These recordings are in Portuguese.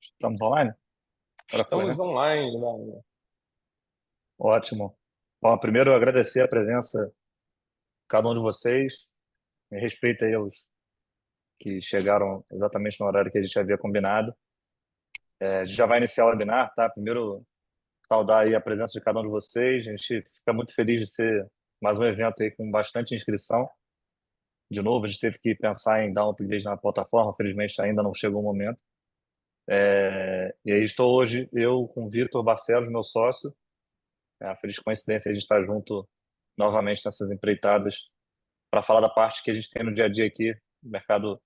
Estamos online? Agora foi, Estamos né? online, Wagner. Ótimo. Bom, primeiro agradecer a presença de cada um de vocês. Em respeito aí aos que chegaram exatamente no horário que a gente havia combinado. A gente já vai iniciar o webinar, tá? Primeiro, saudar aí a presença de cada um de vocês. A gente fica muito feliz de ser mais um evento aí com bastante inscrição. De novo, a gente teve que pensar em dar um upgrade na plataforma, felizmente ainda não chegou o momento. E aí estou hoje, eu com o Vitor Barcelos, meu sócio. É uma feliz coincidência a gente estar junto novamente nessas empreitadas para falar da parte que a gente tem no dia a dia aqui, mercado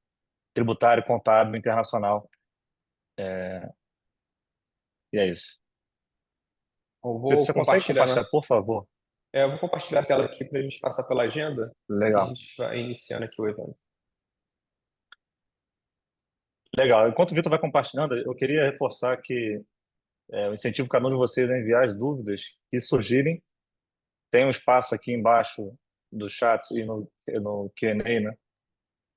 tributário, contábil, internacional. E é isso. Eu Vitor, vou você consegue compartilhar, né? compartilhar, por favor? Eu vou compartilhar a tela aqui para a gente passar pela agenda e a Legal. gente vai iniciando aqui o evento. Legal. Enquanto o Vitor vai compartilhando, eu queria reforçar que eu incentivo cada um de vocês a enviar as dúvidas que surgirem. Tem um espaço aqui embaixo do chat e no Q&A, né?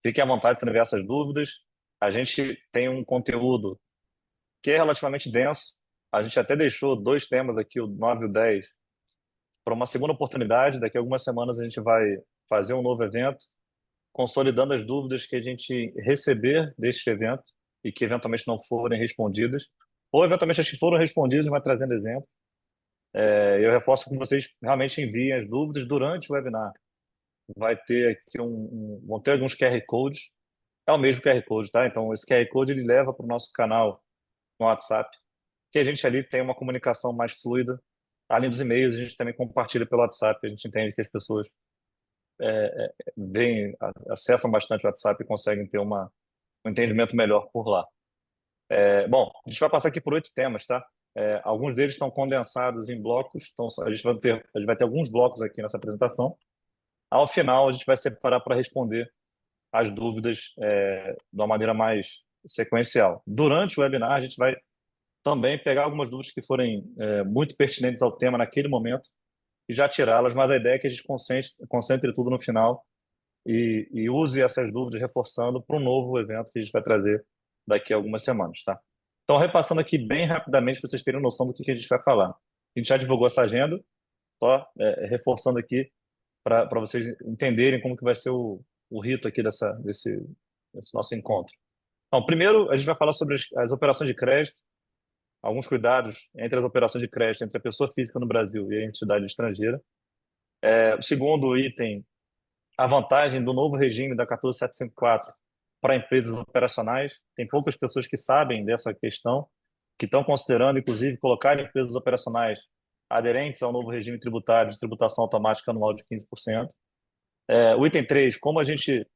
Fiquem à vontade para enviar essas dúvidas. A gente tem um conteúdo que é relativamente denso. A gente até deixou dois temas aqui, o 9 e o 10, para uma segunda oportunidade. Daqui a algumas semanas a gente vai fazer um novo evento, consolidando as dúvidas que a gente receber deste evento e que eventualmente não forem respondidas, ou eventualmente as que foram respondidas, mas trazendo exemplo. Eu reforço que vocês realmente enviem as dúvidas durante o webinar. Vai ter aqui vão ter alguns QR Codes. É o mesmo QR Code, tá? Então, esse QR Code ele leva para o nosso canal no WhatsApp, que a gente ali tem uma comunicação mais fluida. Além dos e-mails, a gente também compartilha pelo WhatsApp. A gente entende que as pessoas acessam bastante o WhatsApp e conseguem ter um entendimento melhor por lá. Bom, a gente vai passar aqui por 8 temas, tá? Alguns deles estão condensados em blocos, então a gente vai ter alguns blocos aqui nessa apresentação. Ao final, a gente vai separar para responder as dúvidas de uma maneira mais sequencial. Durante o webinar, a gente vai também pegar algumas dúvidas que forem muito pertinentes ao tema naquele momento e já tirá-las, mas a ideia é que a gente concentre tudo no final e use essas dúvidas reforçando para um novo evento que a gente vai trazer daqui a algumas semanas, tá? Então, repassando aqui bem rapidamente para vocês terem noção do que a gente vai falar. A gente já divulgou essa agenda, só reforçando aqui para vocês entenderem como que vai ser o rito aqui desse nosso encontro. Então, primeiro, a gente vai falar sobre as operações de crédito, alguns cuidados entre as operações de crédito entre a pessoa física no Brasil e a entidade estrangeira. O segundo item, a vantagem do novo regime da 14754 para empresas operacionais. Tem poucas pessoas que sabem dessa questão, que estão considerando, inclusive, colocar empresas operacionais aderentes ao novo regime tributário de tributação automática anual de 15%. O item 3, como a gente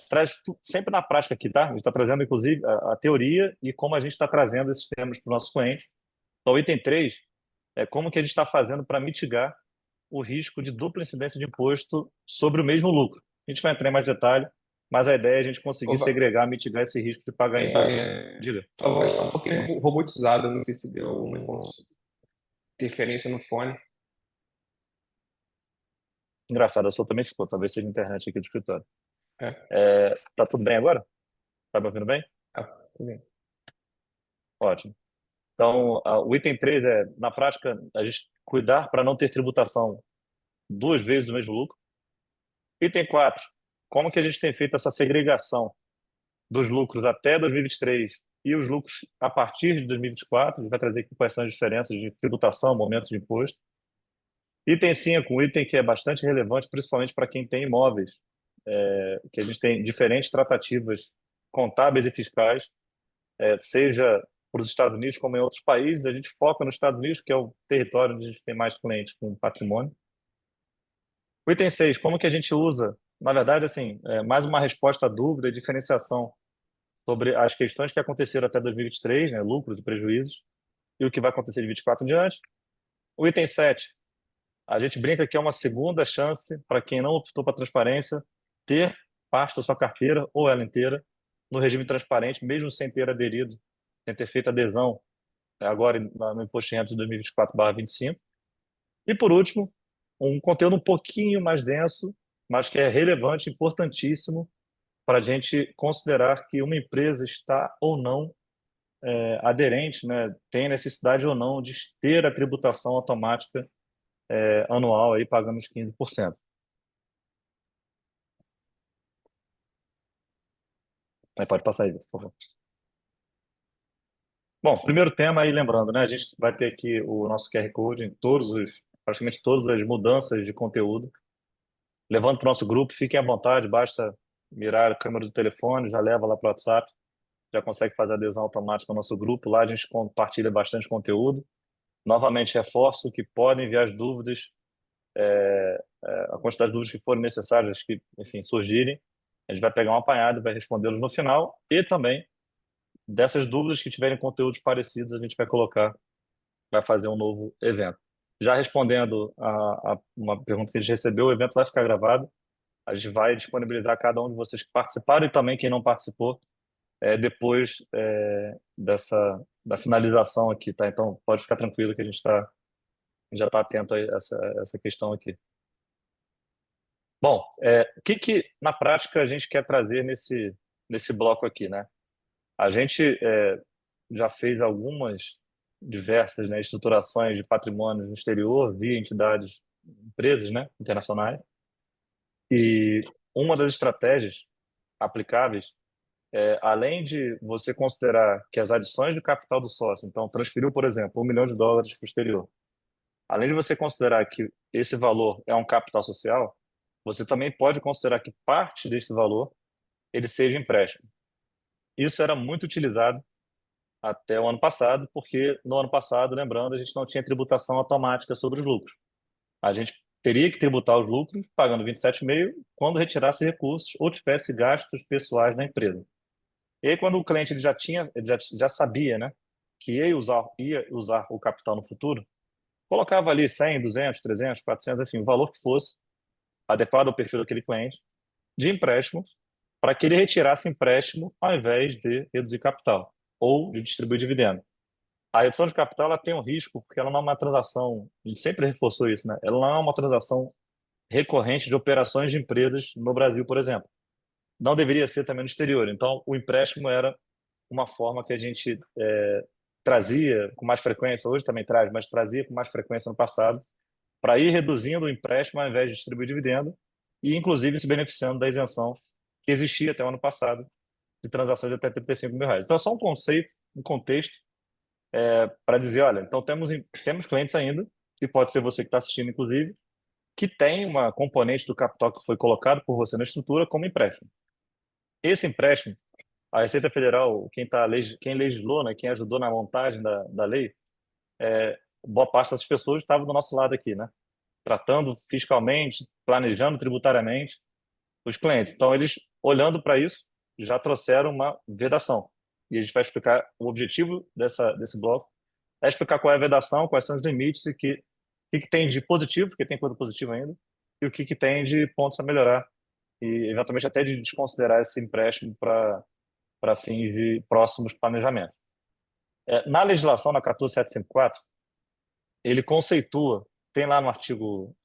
traz sempre na prática aqui, tá? A gente está trazendo, inclusive, a teoria e como a gente está trazendo esses temas para os nossos clientes. Então, o item 3 é como que a gente está fazendo para mitigar o risco de dupla incidência de imposto sobre o mesmo lucro. A gente vai entrar em mais detalhe, mas a ideia é a gente conseguir Opa, segregar, mitigar esse risco de pagar imposto. Diga. a voz está um pouquinho robotizada, não sei se deu alguma interferência no fone. Engraçado, eu sou também ficou, talvez seja a internet aqui do escritório. É, Tá tudo bem agora? Tá me ouvindo bem? tudo bem. Ótimo. Então, o item 3 é, na prática, a gente cuidar para não ter tributação duas vezes do mesmo lucro. Item 4, como que a gente tem feito essa segregação dos lucros até 2023 e os lucros a partir de 2024? A gente vai trazer aqui quais são as diferenças de tributação, momento de imposto. Item 5, um item que é bastante relevante, principalmente para quem tem imóveis, que a gente tem diferentes tratativas contábeis e fiscais, seja para os Estados Unidos como em outros países. A gente foca nos Estados Unidos, que é o território onde a gente tem mais clientes com patrimônio. O item 6, como que a gente usa, na verdade, assim, mais uma resposta à dúvida e diferenciação sobre as questões que aconteceram até 2023, né, lucros e prejuízos, e o que vai acontecer de 24 em diante. O item 7, a gente brinca que é uma segunda chance para quem não optou para transparência ter parte da sua carteira ou ela inteira no regime transparente, mesmo sem ter aderido, sem ter feito adesão agora no Imposto de Renda de 2024/25. E por último, um conteúdo um pouquinho mais denso, mas que é relevante, importantíssimo para a gente considerar que uma empresa está ou não aderente, né, tem necessidade ou não de ter a tributação automática anual aí pagando os 15%. Aí pode passar aí, por favor. Bom, primeiro tema aí, lembrando, né, a gente vai ter aqui o nosso QR Code em praticamente todas as mudanças de conteúdo. Levando para o nosso grupo, fiquem à vontade, basta mirar a câmera do telefone, já leva lá para o WhatsApp, já consegue fazer a adesão automática no nosso grupo. Lá a gente compartilha bastante conteúdo. Novamente, reforço que podem enviar as dúvidas, a quantidade de dúvidas que forem necessárias, que, enfim, surgirem. A gente vai pegar um apanhado e vai respondê-los no final. E também, dessas dúvidas que tiverem conteúdos parecidos, a gente vai colocar, vai fazer um novo evento. Já respondendo a uma pergunta que a gente recebeu, o evento vai ficar gravado. A gente vai disponibilizar cada um de vocês que participaram e também quem não participou depois da finalização aqui, tá? Então, pode ficar tranquilo que a gente já está atento a essa questão aqui. Bom, o que na prática a gente quer trazer nesse bloco aqui, né? A gente já fez algumas diversas, né, estruturações de patrimônio no exterior via entidades, empresas, né, internacionais. E uma das estratégias aplicáveis além de você considerar que as adições de capital do sócio, então transferiu, por exemplo, US$ 1 milhão para o exterior, além de você considerar que esse valor é um capital social, você também pode considerar que parte desse valor ele seja empréstimo. Isso era muito utilizado até o ano passado, porque no ano passado, lembrando, a gente não tinha tributação automática sobre os lucros. A gente teria que tributar os lucros pagando 27,5 quando retirasse recursos ou tivesse gastos pessoais na empresa. E aí, quando o cliente ele já sabia, né, que ia usar o capital no futuro, colocava ali 100, 200, 300, 400, enfim, o valor que fosse adequado ao perfil daquele cliente, de empréstimo, para que ele retirasse empréstimo ao invés de reduzir capital ou de distribuir dividendo. A redução de capital ela tem um risco porque ela não é uma transação, a gente sempre reforçou isso, né? Ela não é uma transação recorrente de operações de empresas no Brasil, por exemplo. Não deveria ser também no exterior. Então, o empréstimo era uma forma que a gente trazia com mais frequência, hoje também traz, mas trazia com mais frequência no passado, para ir reduzindo o empréstimo ao invés de distribuir dividendo e, inclusive, se beneficiando da isenção que existia até o ano passado de transações até R$ 35.000. Então, é só um conceito, um contexto para dizer, olha, então temos clientes ainda, e pode ser você que está assistindo, inclusive, que tem uma componente do capital que foi colocado por você na estrutura como empréstimo. Esse empréstimo, a Receita Federal, quem legislou, né, quem ajudou na montagem da lei, boa parte dessas pessoas estava do nosso lado aqui, né? Tratando fiscalmente, planejando tributariamente os clientes. Então, eles, olhando para isso, já trouxeram uma vedação. E a gente vai explicar o objetivo desse bloco, é explicar qual é a vedação, quais são os limites e o que tem de positivo, porque tem coisa positiva ainda, e o que tem de pontos a melhorar, e eventualmente até de desconsiderar esse empréstimo para fins de próximos planejamentos. Na legislação, na 14754, ele conceitua, tem lá no artigo,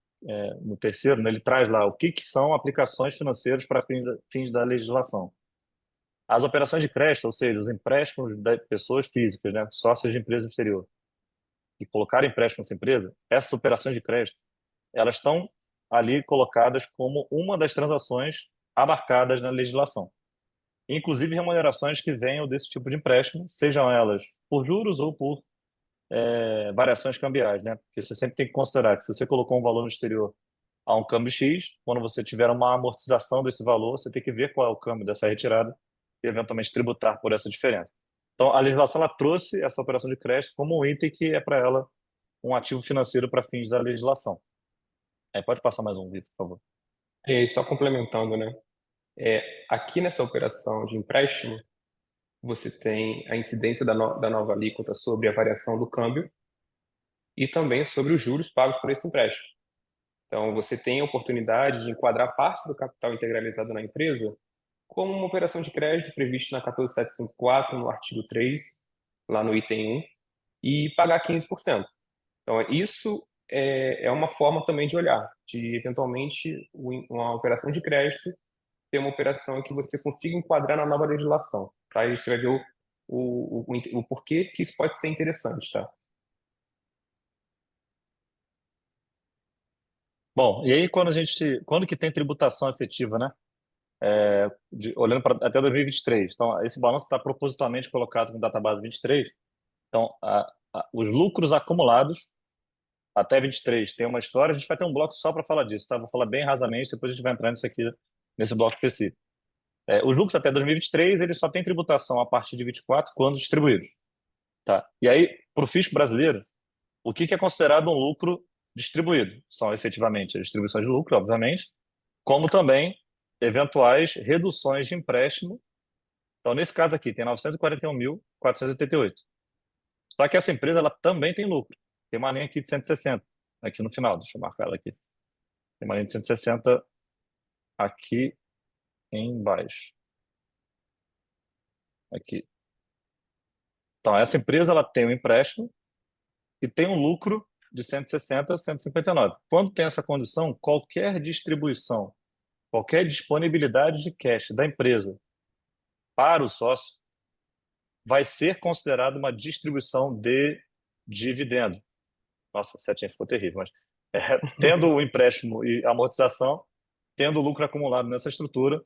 no terceiro, né, ele traz lá o que são aplicações financeiras para fins da legislação. As operações de crédito, ou seja, os empréstimos de pessoas físicas, né, sócias de empresa no exterior, que colocaram empréstimo nessa empresa, essas operações de crédito, elas estão ali colocadas como uma das transações abarcadas na legislação. Inclusive remunerações que venham desse tipo de empréstimo, sejam elas por juros ou por variações cambiais, né? Porque você sempre tem que considerar que se você colocou um valor no exterior a um câmbio X, quando você tiver uma amortização desse valor, você tem que ver qual é o câmbio dessa retirada e eventualmente tributar por essa diferença. Então, a legislação ela trouxe essa operação de crédito como um item que é para ela um ativo financeiro para fins da legislação. Pode passar mais um, Vitor, por favor. E aí, só complementando, né? Aqui nessa operação de empréstimo, você tem a incidência da nova alíquota sobre a variação do câmbio e também sobre os juros pagos por esse empréstimo. Então, você tem a oportunidade de enquadrar parte do capital integralizado na empresa como uma operação de crédito prevista na 14754, no artigo 3, lá no item 1, e pagar 15%. Então, isso é uma forma também de olhar, de eventualmente uma operação de crédito ter uma operação em que você consiga enquadrar na nova legislação. Tá? Aí você vai ver o porquê que isso pode ser interessante, tá? Bom, e aí quando que tem tributação efetiva, né? Olhando para até 2023. Então, esse balanço está propositalmente colocado com database 23. Então, os lucros acumulados até 23 tem uma história. A gente vai ter um bloco só para falar disso, tá? Vou falar bem rasamente, depois a gente vai entrar nisso aqui, nesse bloco específico. Os lucros até 2023, eles só têm tributação a partir de 24 quando distribuídos, tá? E aí, para o fisco brasileiro, o que é considerado um lucro distribuído? São efetivamente as distribuições de lucro, obviamente, como também eventuais reduções de empréstimo. Então, nesse caso aqui, tem 941.488. Só que essa empresa ela também tem lucro. Tem uma linha aqui de 160, aqui no final. Deixa eu marcar ela aqui. Tem uma linha de 160 aqui embaixo. Aqui. Então, essa empresa ela tem um empréstimo e tem um lucro de 160 a 159. Quando tem essa condição, qualquer distribuição, qualquer disponibilidade de cash da empresa para o sócio vai ser considerado uma distribuição de dividendo. Nossa, a setinha ficou terrível, mas tendo o empréstimo e amortização, tendo o lucro acumulado nessa estrutura,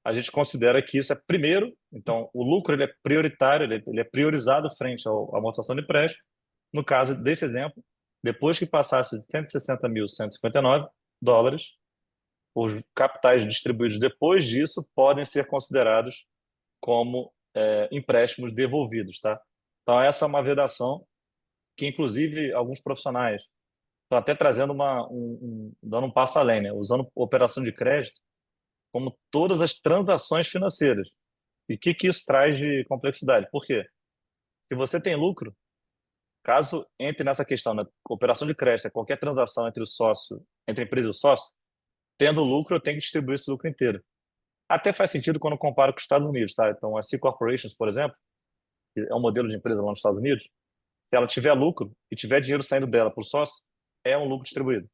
a gente considera que isso é primeiro, então o lucro ele é prioritário, ele é priorizado frente à amortização de empréstimo. No caso desse exemplo, depois que passasse de 160.159 dólares, os capitais distribuídos depois disso podem ser considerados como empréstimos devolvidos, tá? Então essa é uma vedação que inclusive alguns profissionais estão até trazendo dando um passo além, né? Usando operação de crédito como todas as transações financeiras. E o que isso traz de complexidade? Por quê? Se você tem lucro, caso entre nessa questão, né? Operação de crédito, é qualquer transação entre o sócio, entre a empresa e o sócio, tendo lucro, eu tenho que distribuir esse lucro inteiro. Até faz sentido quando eu comparo com os Estados Unidos, tá? Então, a C Corporations, por exemplo, que é um modelo de empresa lá nos Estados Unidos, se ela tiver lucro e tiver dinheiro saindo dela para o sócio, é um lucro distribuído.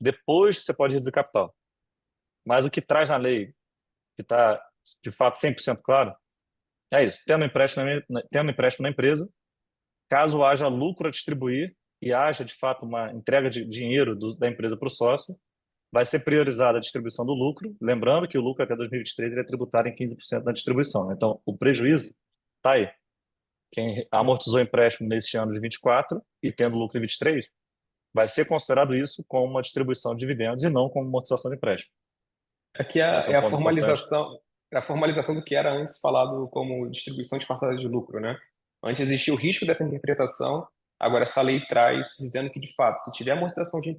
Depois você pode reduzir capital. Mas o que traz na lei, que está de fato 100% claro, é isso. Tendo empréstimo na empresa, caso haja lucro a distribuir e haja de fato uma entrega de dinheiro da empresa para o sócio, vai ser priorizada a distribuição do lucro. Lembrando que o lucro até 2023 ele é tributado em 15% da distribuição, né? Então, o prejuízo está aí. Quem amortizou o empréstimo nesse ano de 24 e tendo lucro em 23, vai ser considerado isso como uma distribuição de dividendos e não como amortização de empréstimo. Aqui Esse é é um ponto importante. a formalização do que era antes falado como distribuição de parcelas de lucro, né? Antes existia o risco dessa interpretação, agora essa lei traz dizendo que, de fato, se tiver amortização de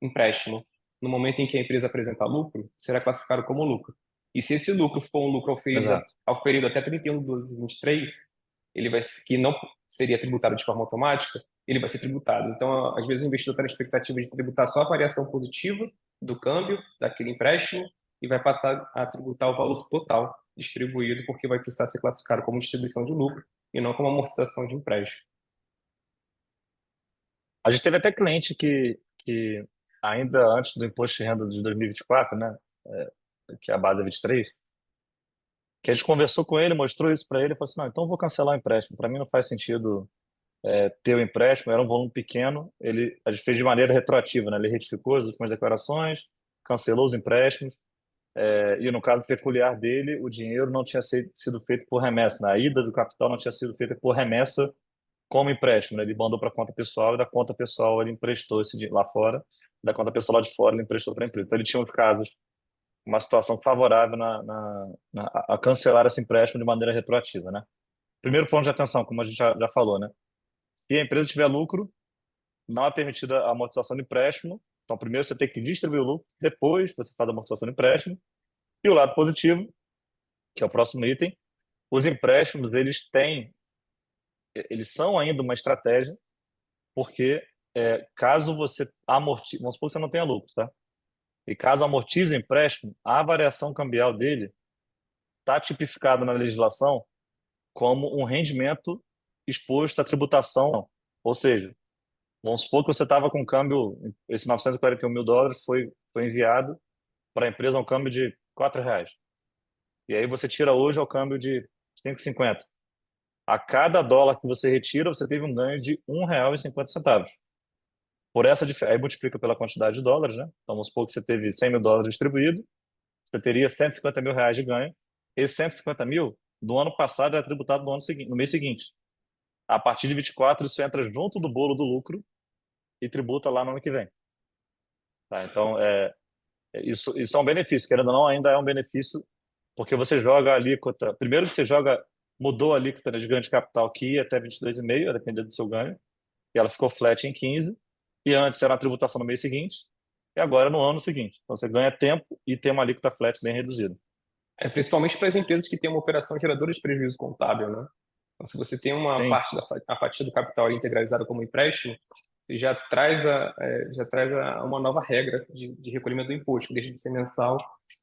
empréstimo no momento em que a empresa apresenta lucro, será classificado como lucro. E se esse lucro for um lucro Exato. auferido até 31/12/23, ele vai, que não seria tributado de forma automática, ele vai ser tributado. Então, às vezes, o investidor está na expectativa de tributar só a variação positiva do câmbio daquele empréstimo e vai passar a tributar o valor total distribuído, porque vai precisar ser classificado como distribuição de lucro e não como amortização de empréstimo. A gente teve até cliente que ainda antes do imposto de renda de 2024, né, que é a base é 23, que a gente conversou com ele, mostrou isso para ele, e falou assim, não, então eu vou cancelar o empréstimo. Para mim não faz sentido ter o empréstimo, era um volume pequeno, a gente fez de maneira retroativa, né? Ele retificou as últimas declarações, cancelou os empréstimos, e no caso peculiar dele, o dinheiro não tinha sido feito por remessa, né? A ida do capital não tinha sido feita por remessa como empréstimo, né? Ele mandou para a conta pessoal e da conta pessoal ele emprestou esse dinheiro lá fora, da conta pessoal lá de fora ele emprestou para a empresa. Então ele tinha uns casos, uma situação favorável a cancelar esse empréstimo de maneira retroativa, né? Primeiro ponto de atenção, como a gente já falou, né? Se a empresa tiver lucro, não é permitida a amortização de empréstimo. Então, primeiro você tem que distribuir o lucro, depois você faz a amortização de empréstimo. E o lado positivo, que é o próximo item, os empréstimos, eles são ainda uma estratégia, porque caso você amortize, vamos supor que você não tenha lucro, tá? E caso amortize o empréstimo, a variação cambial dele está tipificada na legislação como um rendimento exposto à tributação. Ou seja, vamos supor que você estava com câmbio, esse 941 mil dólares foi enviado para a empresa a um câmbio de R$ 4. E aí você tira hoje ao câmbio de 5,50. A cada dólar que você retira, você teve um ganho de R$ 1,50. Por essa diferença, aí multiplica pela quantidade de dólares, né? Então, vamos supor que você teve 100 mil dólares distribuído, você teria R$ 150 mil de ganho. Esse 150 mil do ano passado é tributado no ano seguinte, no mês seguinte. A partir de 24, isso entra junto do bolo do lucro e tributa lá no ano que vem. Tá? Então, isso é um benefício, querendo ou não, ainda é um benefício, porque você joga a alíquota. Primeiro que você joga, mudou a alíquota, né, de ganho de capital que ia até 22,5, a depender do seu ganho, e ela ficou flat em 15, e antes era a tributação no mês seguinte, e agora no ano seguinte. Então você ganha tempo e tem uma alíquota flat bem reduzida. Principalmente para as empresas que têm uma operação geradora de prejuízo contábil, né? Então, se você tem uma Sim. parte a fatia do capital integralizada como empréstimo, você já traz uma nova regra de recolhimento do imposto, que deixa de ser mensal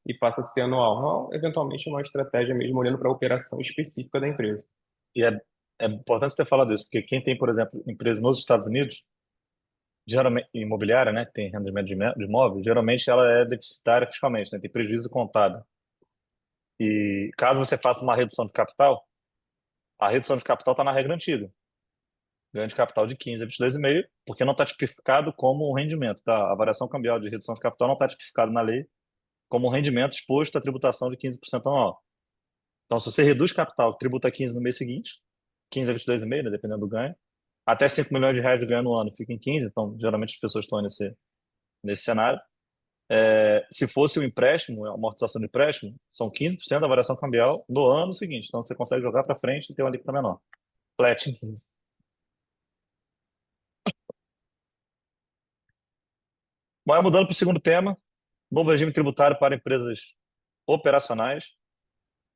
e passa a ser anual. Ou, eventualmente, uma estratégia mesmo olhando para a operação específica da empresa. E é importante você ter falado isso, porque quem tem, por exemplo, empresa nos Estados Unidos, geralmente imobiliária, né, que tem rendimento de imóvel, geralmente ela é deficitária fiscalmente, né, tem prejuízo contábil. E caso você faça uma redução de capital, a redução de capital está na regra antiga. Ganho de capital de 15 a 22,5, porque não está tipificado como um rendimento. Tá? A variação cambial de redução de capital não está tipificado na lei como um rendimento exposto à tributação de 15% anual. Então, se você reduz capital, tributa 15 no mês seguinte, 15 a 22,5, né, dependendo do ganho, até R$ 5 milhões de ganho no ano fica em 15, então geralmente as pessoas estão nesse cenário. Se fosse o empréstimo, a amortização do empréstimo, são 15% da variação cambial no ano seguinte. Então você consegue jogar para frente e ter uma alíquota menor. Flat em 15. Mas mudando para o segundo tema, novo regime tributário para empresas operacionais.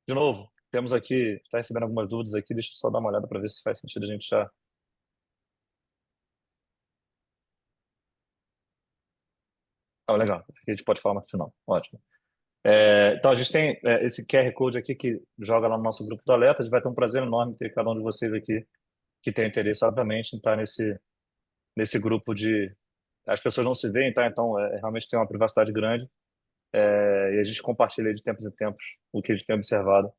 De novo, temos aqui, está recebendo algumas dúvidas aqui, deixa eu só dar uma olhada para ver se faz sentido a gente já. Ah, legal, aqui a gente pode falar mais no final. Ótimo. Então, a gente tem esse QR Code aqui que joga lá no nosso grupo do Alerta. A gente vai ter um prazer enorme ter cada um de vocês aqui que tem interesse, obviamente, em estar nesse grupo de. As pessoas não se veem, tá? Então, realmente tem uma privacidade grande. E a gente compartilha de tempos em tempos o que a gente tem observado,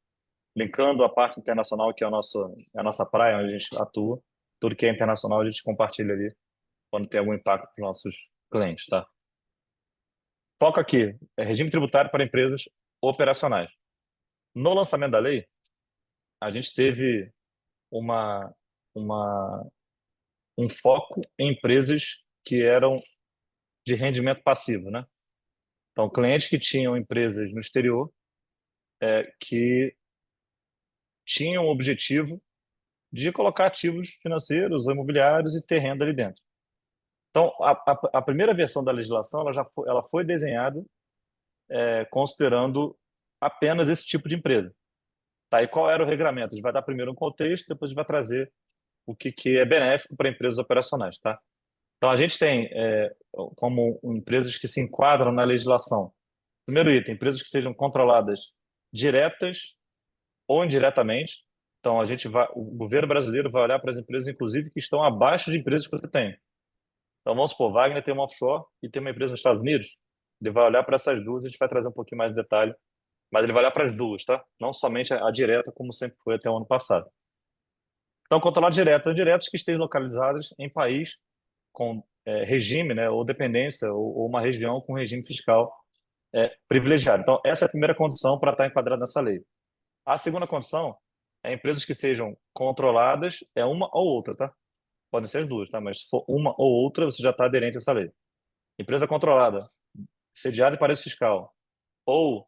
linkando a parte internacional, que é a nossa praia, onde a gente atua. Tudo que é internacional, a gente compartilha ali quando tem algum impacto para os nossos clientes, tá? Foco aqui, regime tributário para empresas operacionais. No lançamento da lei, a gente teve uma, uma, um foco em empresas que eram de rendimento passivo, né? Então, clientes que tinham empresas no exterior, que tinham o objetivo de colocar ativos financeiros ou imobiliários e ter renda ali dentro. Então, a primeira versão da legislação ela foi desenhada considerando apenas esse tipo de empresa. Tá? E qual era o regramento? A gente vai dar primeiro um contexto, depois a gente vai trazer o que é benéfico para empresas operacionais. Tá? Então, a gente tem como empresas que se enquadram na legislação. Primeiro item, empresas que sejam controladas diretas ou indiretamente. Então, o governo brasileiro vai olhar para as empresas, inclusive, que estão abaixo de empresas que você tem. Então, vamos supor, Wagner tem uma offshore e tem uma empresa nos Estados Unidos. Ele vai olhar para essas duas, a gente vai trazer um pouquinho mais de detalhe, mas ele vai olhar para as duas, tá? Não somente a direta, como sempre foi até o ano passado. Então, controlar diretas, diretas que estejam localizadas em país com regime, né, ou dependência, ou uma região com regime fiscal privilegiado. Então, essa é a primeira condição para estar enquadrado nessa lei. A segunda condição é empresas que sejam controladas, uma ou outra, tá? Podem ser as duas, tá? Mas se for uma ou outra, você já está aderente a essa lei. Empresa controlada, sediada em paraíso fiscal, ou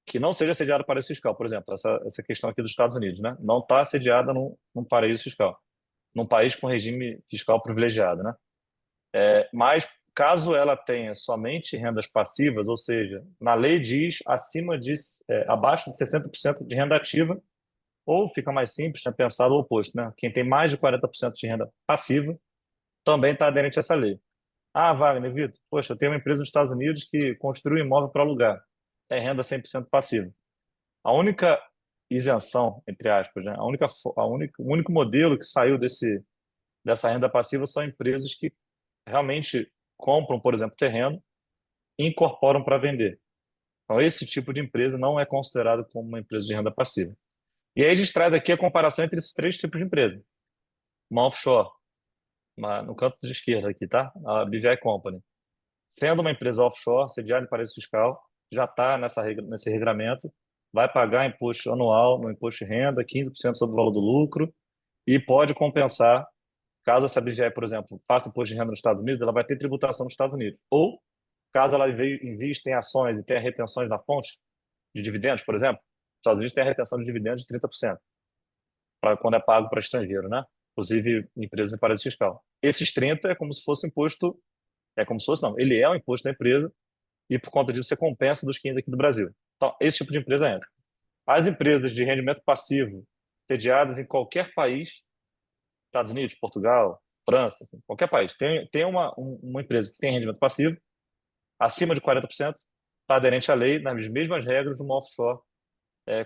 que não seja sediada em paraíso fiscal, por exemplo, essa questão aqui dos Estados Unidos, né? Não está sediada num paraíso fiscal, num país com regime fiscal privilegiado, né? Mas caso ela tenha somente rendas passivas, ou seja, na lei diz abaixo de 60% de renda ativa, ou fica mais simples, né, pensado o oposto, né? Quem tem mais de 40% de renda passiva também está aderente a essa lei. Ah, Wagner, Vitor, poxa, eu tenho uma empresa nos Estados Unidos que construiu um imóvel para alugar. É renda 100% passiva. A única isenção, entre aspas, né? O único modelo que saiu dessa renda passiva são empresas que realmente compram, por exemplo, terreno e incorporam para vender. Então, esse tipo de empresa não é considerado como uma empresa de renda passiva. E aí a gente traz aqui a comparação entre esses três tipos de empresa. Uma offshore, no canto de esquerda aqui, tá? A BVI Company. Sendo uma empresa offshore, sediada em paraíso fiscal, já está nesse regramento, vai pagar imposto anual no imposto de renda, 15% sobre o valor do lucro, e pode compensar, caso essa BVI, por exemplo, faça imposto de renda nos Estados Unidos, ela vai ter tributação nos Estados Unidos. Ou, caso ela invista em ações e tenha retenções na fonte de dividendos, por exemplo, os Estados Unidos tem a retenção de dividendos de 30%, para quando é pago para estrangeiro, né? Inclusive empresas em paraíso fiscal. Esses 30 é como se fosse imposto, é como se fosse não, ele é o imposto da empresa e por conta disso você compensa dos 15 aqui do Brasil. Então, esse tipo de empresa entra. As empresas de rendimento passivo sediadas em qualquer país, Estados Unidos, Portugal, França, enfim, qualquer país, tem uma empresa que tem rendimento passivo acima de 40%, está aderente à lei nas mesmas regras de uma offshore,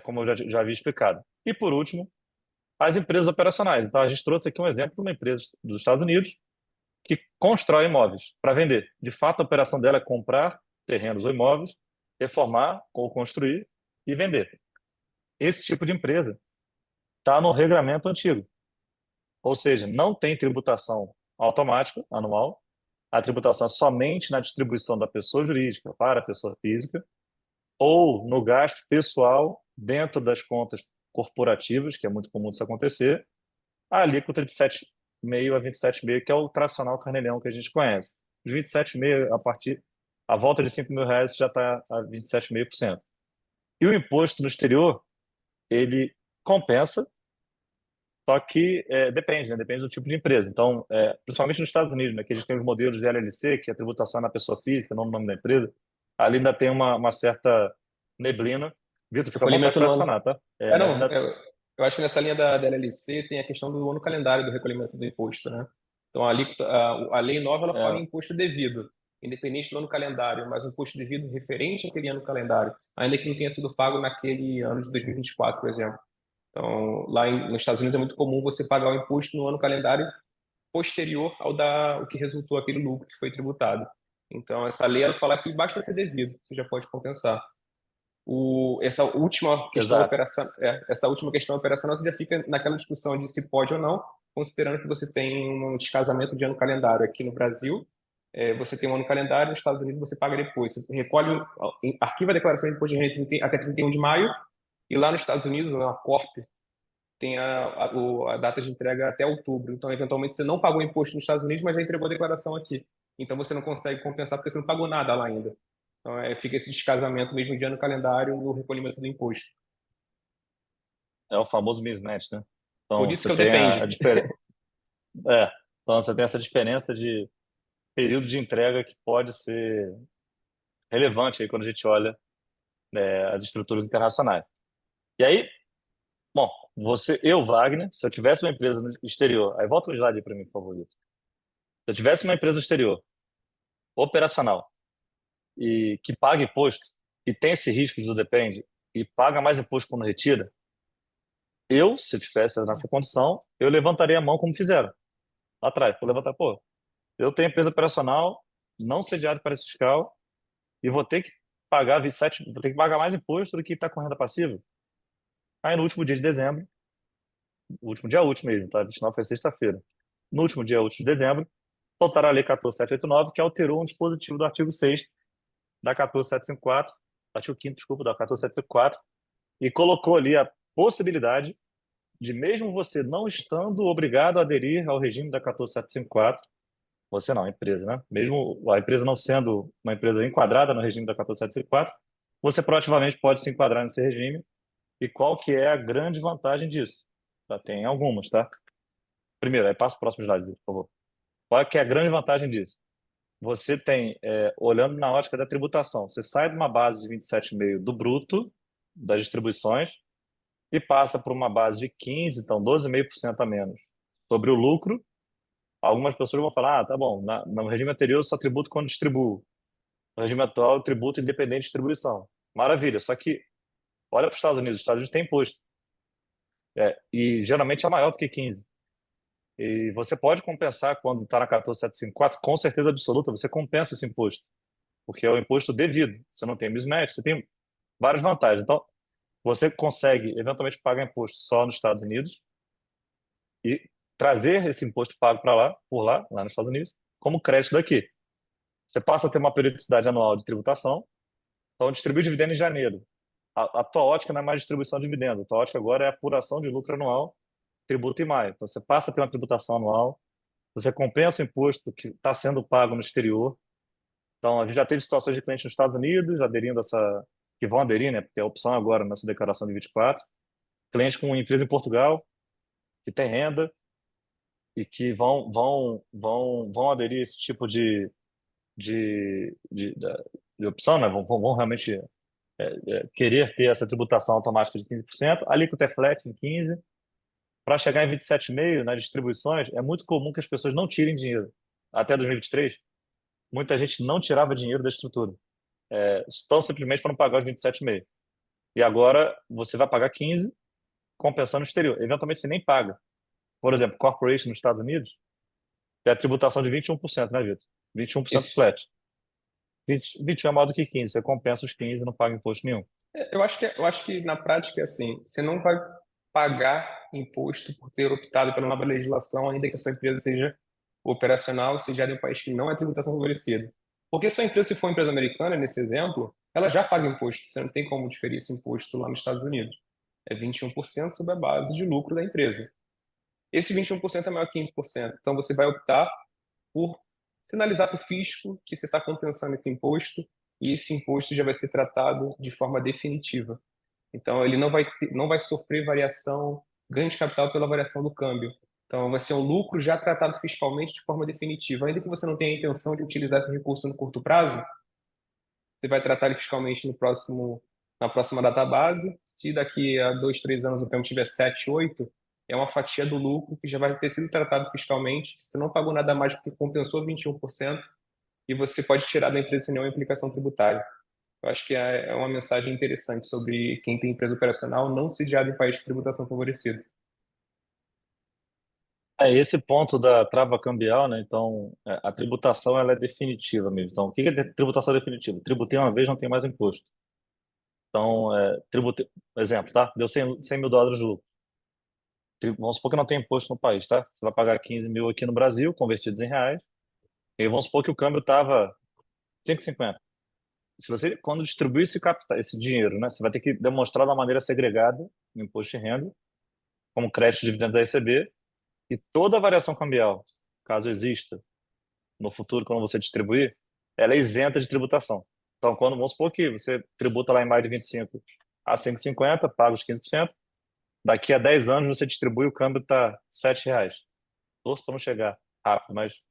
como eu já havia explicado. E por último, as empresas operacionais. Então, a gente trouxe aqui um exemplo de uma empresa dos Estados Unidos que constrói imóveis para vender. De fato, a operação dela é comprar terrenos ou imóveis, reformar ou construir e vender. Esse tipo de empresa está no regramento antigo, ou seja, não tem tributação automática anual, a tributação é somente na distribuição da pessoa jurídica para a pessoa física ou no gasto pessoal dentro das contas corporativas, que é muito comum isso acontecer, a alíquota de 7,5% a 27,5%, que é o tradicional carnê-leão que a gente conhece. De 27,5%, a volta de R$ 5.000 já está a 27,5%. E o imposto no exterior, ele compensa, só que depende, né? Depende do tipo de empresa. Então, principalmente nos Estados Unidos, né, que a gente tem os modelos de LLC, que é a tributação na pessoa física, não no nome da empresa, ali ainda tem uma certa neblina. Vitor, fica à vontade Recolhimento para no ano. adicionar, tá? É, não, Ainda, eu acho que nessa linha da LLC tem a questão do ano calendário do recolhimento do imposto, né? Então, a lei nova ela fala em é, imposto devido, independente do ano calendário, mas o imposto devido referente àquele ano calendário, ainda que não tenha sido pago naquele ano de 2024, por exemplo. Então, nos Estados Unidos é muito comum você pagar o imposto no ano calendário posterior o que resultou aquele lucro que foi tributado. Então, essa lei ela fala que basta ser devido, você já pode compensar. exato. Essa última questão operacional você já fica naquela discussão de se pode ou não, considerando que você tem um descasamento de ano calendário aqui no Brasil, você tem um ano calendário, nos Estados Unidos você paga depois. Você recolhe, arquiva a declaração de imposto de renda até 31 de maio, e lá nos Estados Unidos, na Corp, tem a data de entrega até outubro. Então, eventualmente, você não pagou imposto nos Estados Unidos, mas já entregou a declaração aqui. Então, você não consegue compensar porque você não pagou nada lá ainda. Então, fica esse descasamento mesmo de ano calendário no recolhimento do imposto. É o famoso mismatch, né? Por Então, isso que você eu tem a depende. diferença. Então, você tem essa diferença de período de entrega que pode ser relevante aí quando a gente olha, as estruturas internacionais. E aí, bom, eu, Wagner, se eu tivesse uma empresa no exterior, aí volta um slide aí para mim, por favor, Vitor. Se eu tivesse uma empresa no exterior, operacional, e que paga imposto, e tem esse risco do depende, e paga mais imposto quando retira, se eu tivesse nessa condição, eu levantaria a mão como fizeram lá atrás. Vou levantar, pô, eu tenho empresa operacional, não sediado para esse fiscal, e vou ter que pagar 27, vou ter que pagar mais imposto do que está com renda passiva. Aí no último dia de dezembro, o último dia útil mesmo, tá? 29 foi sexta-feira. No último dia útil de dezembro, soltaram a Lei 14.789, que alterou um dispositivo do artigo 6º da 14.754, artigo 5º, desculpa, da 14.754, e colocou ali a possibilidade de, mesmo você não estando obrigado a aderir ao regime da 14.754, você não, a empresa, né? Mesmo a empresa não sendo uma empresa enquadrada no regime da 14.754, você proativamente pode se enquadrar nesse regime. E qual que é a grande vantagem disso? Tá? Tem algumas, tá? Primeiro, aí passa o próximo slide, por favor. Qual é que é a grande vantagem disso? Você tem, olhando na ótica da tributação, você sai de uma base de 27,5% do bruto das distribuições e passa para uma base de 15%, então 12,5% a menos sobre o lucro. Algumas pessoas vão falar, tá bom, no regime anterior eu só tributo quando distribuo. No regime atual eu tributo independente de distribuição. Maravilha, só que olha para os Estados Unidos tem imposto. E geralmente é maior do que 15%. E você pode compensar quando está na 14.754, com certeza absoluta, você compensa esse imposto, porque é o imposto devido. Você não tem mismatch, você tem várias vantagens. Então, você consegue eventualmente pagar imposto só nos Estados Unidos e trazer esse imposto pago para lá, por lá nos Estados Unidos, como crédito daqui. Você passa a ter uma periodicidade anual de tributação, então distribui dividendo em janeiro. A tua ótica não é mais distribuição de dividendo, a tua ótica agora é apuração de lucro anual, tributo em maio. Então você passa a ter uma tributação anual, você compensa o imposto que está sendo pago no exterior. Então a gente já teve situações de clientes nos Estados Unidos aderindo a essa, que vão aderir, né, porque é a opção agora nessa declaração de 24, clientes com empresa em Portugal, que tem renda, e que vão aderir a esse tipo de, de, da- de opção, né? Vão realmente querer ter essa tributação automática de 15%, a alíquota é flat em 15%, para chegar em 27,5% nas distribuições, é muito comum que as pessoas não tirem dinheiro. Até 2023, muita gente não tirava dinheiro da estrutura, tão simplesmente para não pagar os 27,5%. E agora você vai pagar 15%, compensando o exterior. Eventualmente você nem paga. Por exemplo, corporation nos Estados Unidos tem a tributação de 21%, né, Vitor? 21% Isso. flat. 21 é maior do que 15, você compensa os 15 e não paga imposto nenhum. Eu acho que na prática, assim, você não vai pagar imposto por ter optado pela nova legislação, ainda que a sua empresa seja operacional, seja de um país que não é tributação favorecida. Porque se sua empresa, se for uma empresa americana, nesse exemplo, ela já paga imposto. Você não tem como diferir esse imposto lá nos Estados Unidos. É 21% sobre a base de lucro da empresa. Esse 21% é maior que 15%. Então você vai optar por sinalizar para o fisco que você está compensando esse imposto e esse imposto já vai ser tratado de forma definitiva. Então, ele não vai sofrer variação, ganho de capital pela variação do câmbio. Então, vai ser um lucro já tratado fiscalmente de forma definitiva. Ainda que você não tenha a intenção de utilizar esse recurso no curto prazo, você vai tratar ele fiscalmente na próxima data base. Se daqui a 2, 3 anos o câmbio tiver 7, 8, é uma fatia do lucro que já vai ter sido tratado fiscalmente. Você não pagou nada mais porque compensou 21% e você pode tirar da empresa sem nenhuma implicação tributária. Eu acho que é uma mensagem interessante sobre quem tem empresa operacional não sediada em país de tributação favorecida. Esse ponto da trava cambial, né? Então, a tributação ela é definitiva mesmo. Então, o que é tributação definitiva? Tributei uma vez, não tem mais imposto. Então, tributei, exemplo, tá? Deu 100 mil dólares de lucro. Vamos supor que não tem imposto no país, tá? Você vai pagar 15 mil aqui no Brasil, convertidos em reais. E vamos supor que o câmbio estava 5,50. Se você, quando distribuir esse capital, esse dinheiro, né? Você vai ter que demonstrar de uma maneira segregada no imposto de renda, como crédito de dividendos da ECB, e toda a variação cambial, caso exista, no futuro, quando você distribuir, ela é isenta de tributação. Então, quando vamos supor que você tributa lá em maio de 25 a 5,50, paga os 15%, daqui a 10 anos você distribui, o câmbio está R$ 7. Torço para não chegar rápido, mas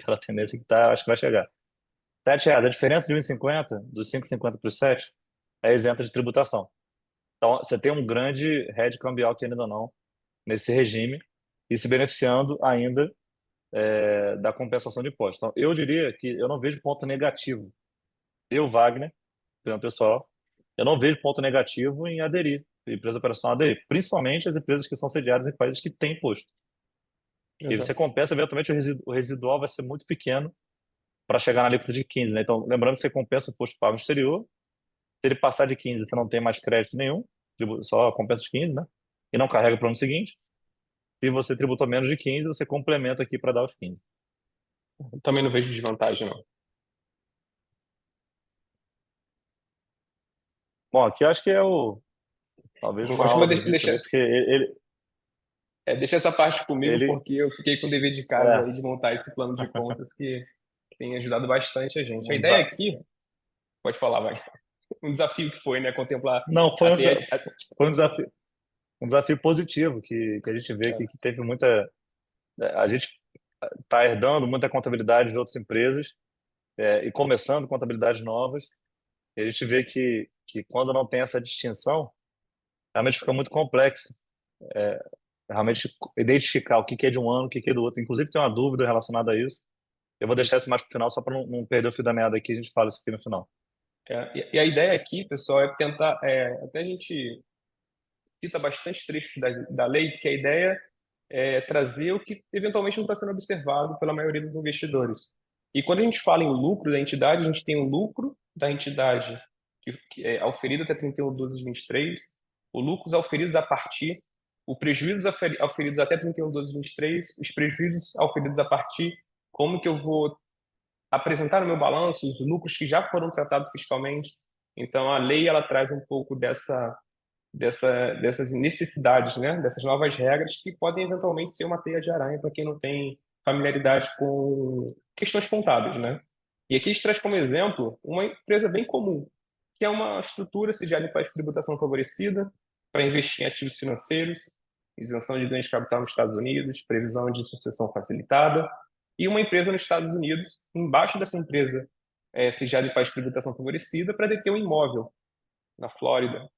pela tendência que está, acho que vai chegar. R$ 7. A diferença de 1,50, dos 5,50 para os 7, é isenta de tributação. Então, você tem um grande hedge cambial, que ainda não, nesse regime, e se beneficiando ainda da compensação de impostos. Então, eu diria que eu não vejo ponto negativo. Eu, Wagner, pelo pessoal, eu não vejo ponto negativo em aderir, empresa operacional aderir, principalmente as empresas que são sediadas em países que têm imposto. E você Exato. compensa, eventualmente, o residual vai ser muito pequeno para chegar na alíquota de 15, né? Então, lembrando que você compensa o imposto pago no exterior, se ele passar de 15, você não tem mais crédito nenhum, só compensa os 15, né? E não carrega para o ano seguinte. Se você tributou menos de 15, você complementa aqui para dar os 15. Também não vejo desvantagem, não. Bom, aqui eu acho que é talvez uma Acho que eu vou aula do Vitor aí, porque deixar essa parte comigo, ele, porque eu fiquei com o dever de casa aí é, de montar esse plano de contas que tem ajudado bastante a gente. A um ideia desa- aqui, pode falar, vai, um desafio que foi, né, contemplar não, até. foi um desafio positivo, que a gente vê que teve muita. A gente está herdando muita contabilidade de outras empresas, e começando contabilidades novas, e a gente vê que quando não tem essa distinção, realmente fica muito complexo. Realmente identificar o que que é de um ano, o que que é do outro. Inclusive, tem uma dúvida relacionada a isso. Eu vou deixar Isso. isso mais para o final, só para não perder o fio da meada aqui, a gente fala isso aqui no final. E a ideia aqui, pessoal, é tentar, até a gente cita bastante trechos da lei, porque a ideia é trazer o que eventualmente não está sendo observado pela maioria dos investidores. E quando a gente fala em lucro da entidade, a gente tem o lucro da entidade que é auferido até 31 de 12 de 23, o lucros auferidos a partir, o prejuízos auferidos até 31/12/23, os prejuízos auferidos a partir, como que eu vou apresentar no meu balanço os lucros que já foram tratados fiscalmente. Então, a lei ela traz um pouco dessas necessidades, né? Dessas novas regras que podem eventualmente ser uma teia de aranha para quem não tem familiaridade com questões contábeis, né? E aqui a gente traz como exemplo uma empresa bem comum, que é uma estrutura sediada em país de tributação favorecida para investir em ativos financeiros, isenção de ganhos de capital nos Estados Unidos, previsão de sucessão facilitada, e uma empresa nos Estados Unidos, embaixo dessa empresa sediada em país de tributação favorecida, para deter um imóvel na Flórida,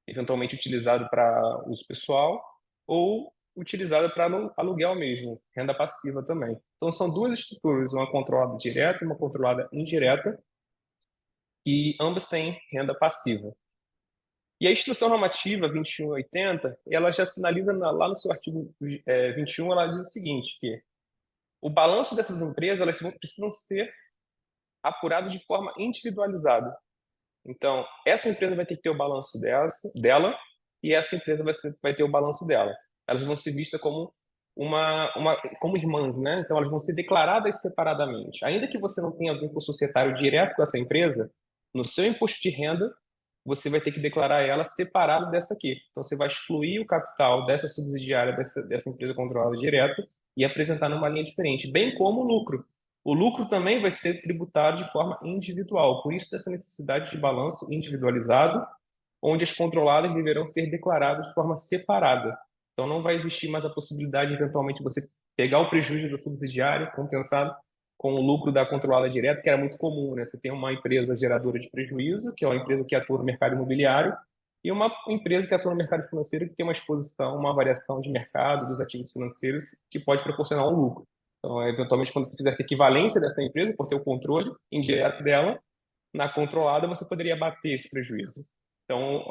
eventualmente utilizado para uso pessoal ou utilizada para aluguel mesmo, renda passiva também. Então, são duas estruturas, uma controlada direta e uma controlada indireta, e ambas têm renda passiva. E a Instrução Normativa 2180, ela já sinaliza lá no seu artigo 21, ela diz o seguinte, que o balanço dessas empresas elas precisam ser apurados de forma individualizada. Então, essa empresa vai ter que ter o balanço dela e essa empresa vai ter o balanço dela. Elas vão ser vistas como como irmãs, né? Então, elas vão ser declaradas separadamente. Ainda que você não tenha vínculo societário direto com essa empresa, no seu imposto de renda, você vai ter que declarar ela separada dessa aqui. Então, você vai excluir o capital dessa subsidiária, dessa empresa controlada direta e apresentar numa linha diferente, bem como o lucro. O lucro também vai ser tributado de forma individual, por isso dessa necessidade de balanço individualizado, onde as controladas deverão ser declaradas de forma separada. Então não vai existir mais a possibilidade de eventualmente você pegar o prejuízo do subsidiário compensado com o lucro da controlada direta, que era muito comum, né? Você tem uma empresa geradora de prejuízo, que é uma empresa que atua no mercado imobiliário, e uma empresa que atua no mercado financeiro, que tem uma exposição, uma variação de mercado dos ativos financeiros, que pode proporcionar um lucro. Então, eventualmente, quando você fizer a equivalência dessa empresa, por ter o controle indireto dela, na controlada você poderia bater esse prejuízo. Então,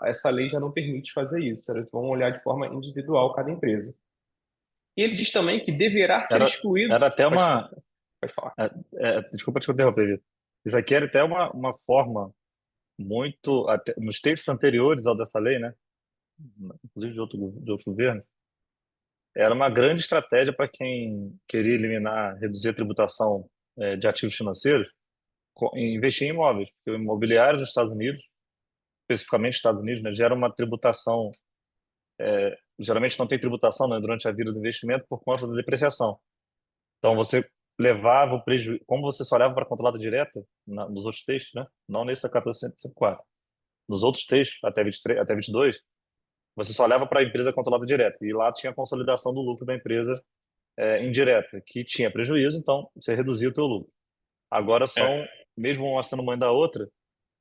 essa lei já não permite fazer isso. Eles vão olhar de forma individual cada empresa. E ele diz também que deverá ser Era, excluído. era até Pode, uma. pode falar. Desculpa te interromper, Vitor. Isso aqui era até uma forma muito. Nos textos anteriores ao dessa lei, né? Inclusive de outro governo, era uma grande estratégia para quem queria eliminar, reduzir a tributação de ativos financeiros, investir em imóveis, porque o imobiliário dos Estados Unidos, especificamente nos Estados Unidos, né, gera uma tributação. Geralmente não tem tributação, né, durante a vida do investimento por conta da depreciação. Então você levava o prejuízo, como você só olhava para a controlada direta nos outros textos, né? Não nesse da 1404. Nos outros textos, até 23, até 22, você só olhava para a empresa controlada direta. E lá tinha a consolidação do lucro da empresa indireta, que tinha prejuízo, então você reduzia o teu lucro. Agora É, mesmo uma sendo mãe da outra,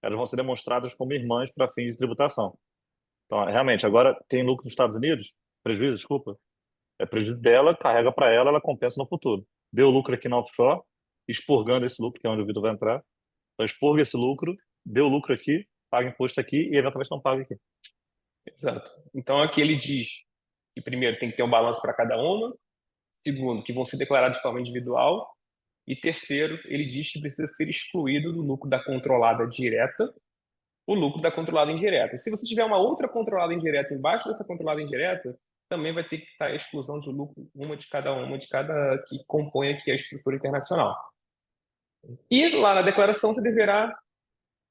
elas vão ser demonstradas como irmãs para fins de tributação. Então, realmente, agora tem lucro nos Estados Unidos, prejuízo, desculpa, é prejuízo dela, carrega para ela, ela compensa no futuro. Deu lucro aqui na offshore, expurgando esse lucro, que é onde o Vitor vai entrar. Então, expurga esse lucro, deu lucro aqui, paga imposto aqui e eventualmente não paga aqui. exato. Então, aqui ele diz que, primeiro, tem que ter um balanço para cada uma. Segundo, que vão ser declarados de forma individual. E terceiro, ele diz que precisa ser excluído do lucro da controlada direta o lucro da controlada indireta. Se você tiver uma outra controlada indireta embaixo dessa controlada indireta, também vai ter que estar a exclusão de lucro, uma de cada que compõe aqui a estrutura internacional. E lá na declaração você deverá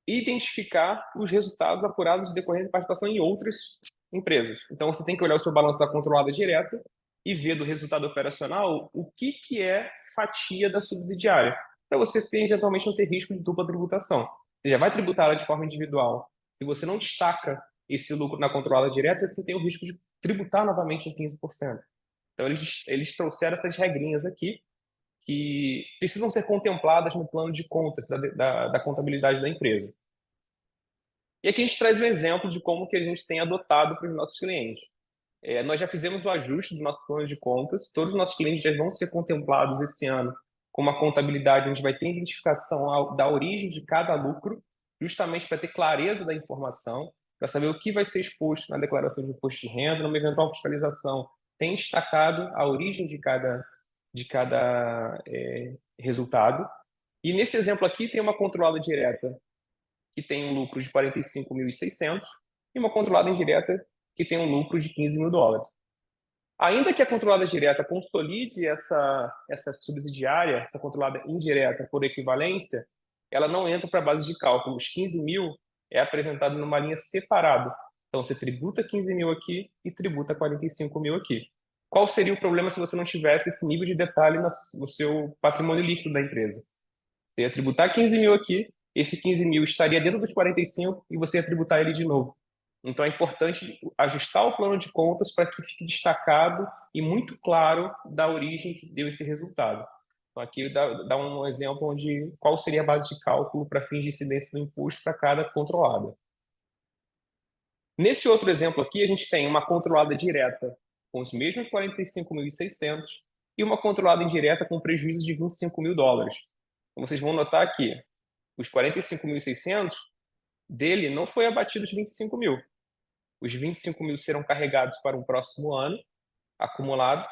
identificar os resultados apurados decorrente de participação em outras empresas. Então você tem que olhar o seu balanço da controlada direta e ver do resultado operacional o que é fatia da subsidiária, para você ter, eventualmente não ter risco de dupla tributação. Você já vai tributar ela de forma individual. Se você não destaca esse lucro na controlada direta, você tem o risco de tributar novamente em 15%. Então eles trouxeram essas regrinhas aqui que precisam ser contempladas no plano de contas da contabilidade da empresa. E aqui a gente traz um exemplo de como que a gente tem adotado para os nossos clientes. Nós já fizemos o ajuste do nosso plano de contas, todos os nossos clientes já vão ser contemplados esse ano com uma contabilidade onde vai ter identificação da origem de cada lucro, justamente para ter clareza da informação, para saber o que vai ser exposto na declaração de imposto de renda, numa eventual fiscalização. Tem destacado a origem de cada resultado. E nesse exemplo aqui tem uma controlada direta que tem um lucro de 45.600 e uma controlada indireta que tem um lucro de 15 mil dólares. Ainda que a controlada direta consolide essa subsidiária, essa controlada indireta por equivalência, ela não entra para a base de cálculo. Os 15 mil é apresentado numa linha separada. Então, você tributa 15 mil aqui e tributa 45 mil aqui. Qual seria o problema se você não tivesse esse nível de detalhe no seu patrimônio líquido da empresa? Você ia tributar 15 mil aqui, esse 15 mil estaria dentro dos 45 e você ia tributar ele de novo. Então é importante ajustar o plano de contas para que fique destacado e muito claro da origem que deu esse resultado. Então aqui dá um exemplo onde qual seria a base de cálculo para fins de incidência do imposto para cada controlada. Nesse outro exemplo aqui, a gente tem uma controlada direta com os mesmos 45.600 e uma controlada indireta com prejuízo de 25 mil dólares. Então, vocês vão notar que os 45.600 dele não foi abatido os 25 mil. Os 25 mil serão carregados para um próximo ano, acumulado,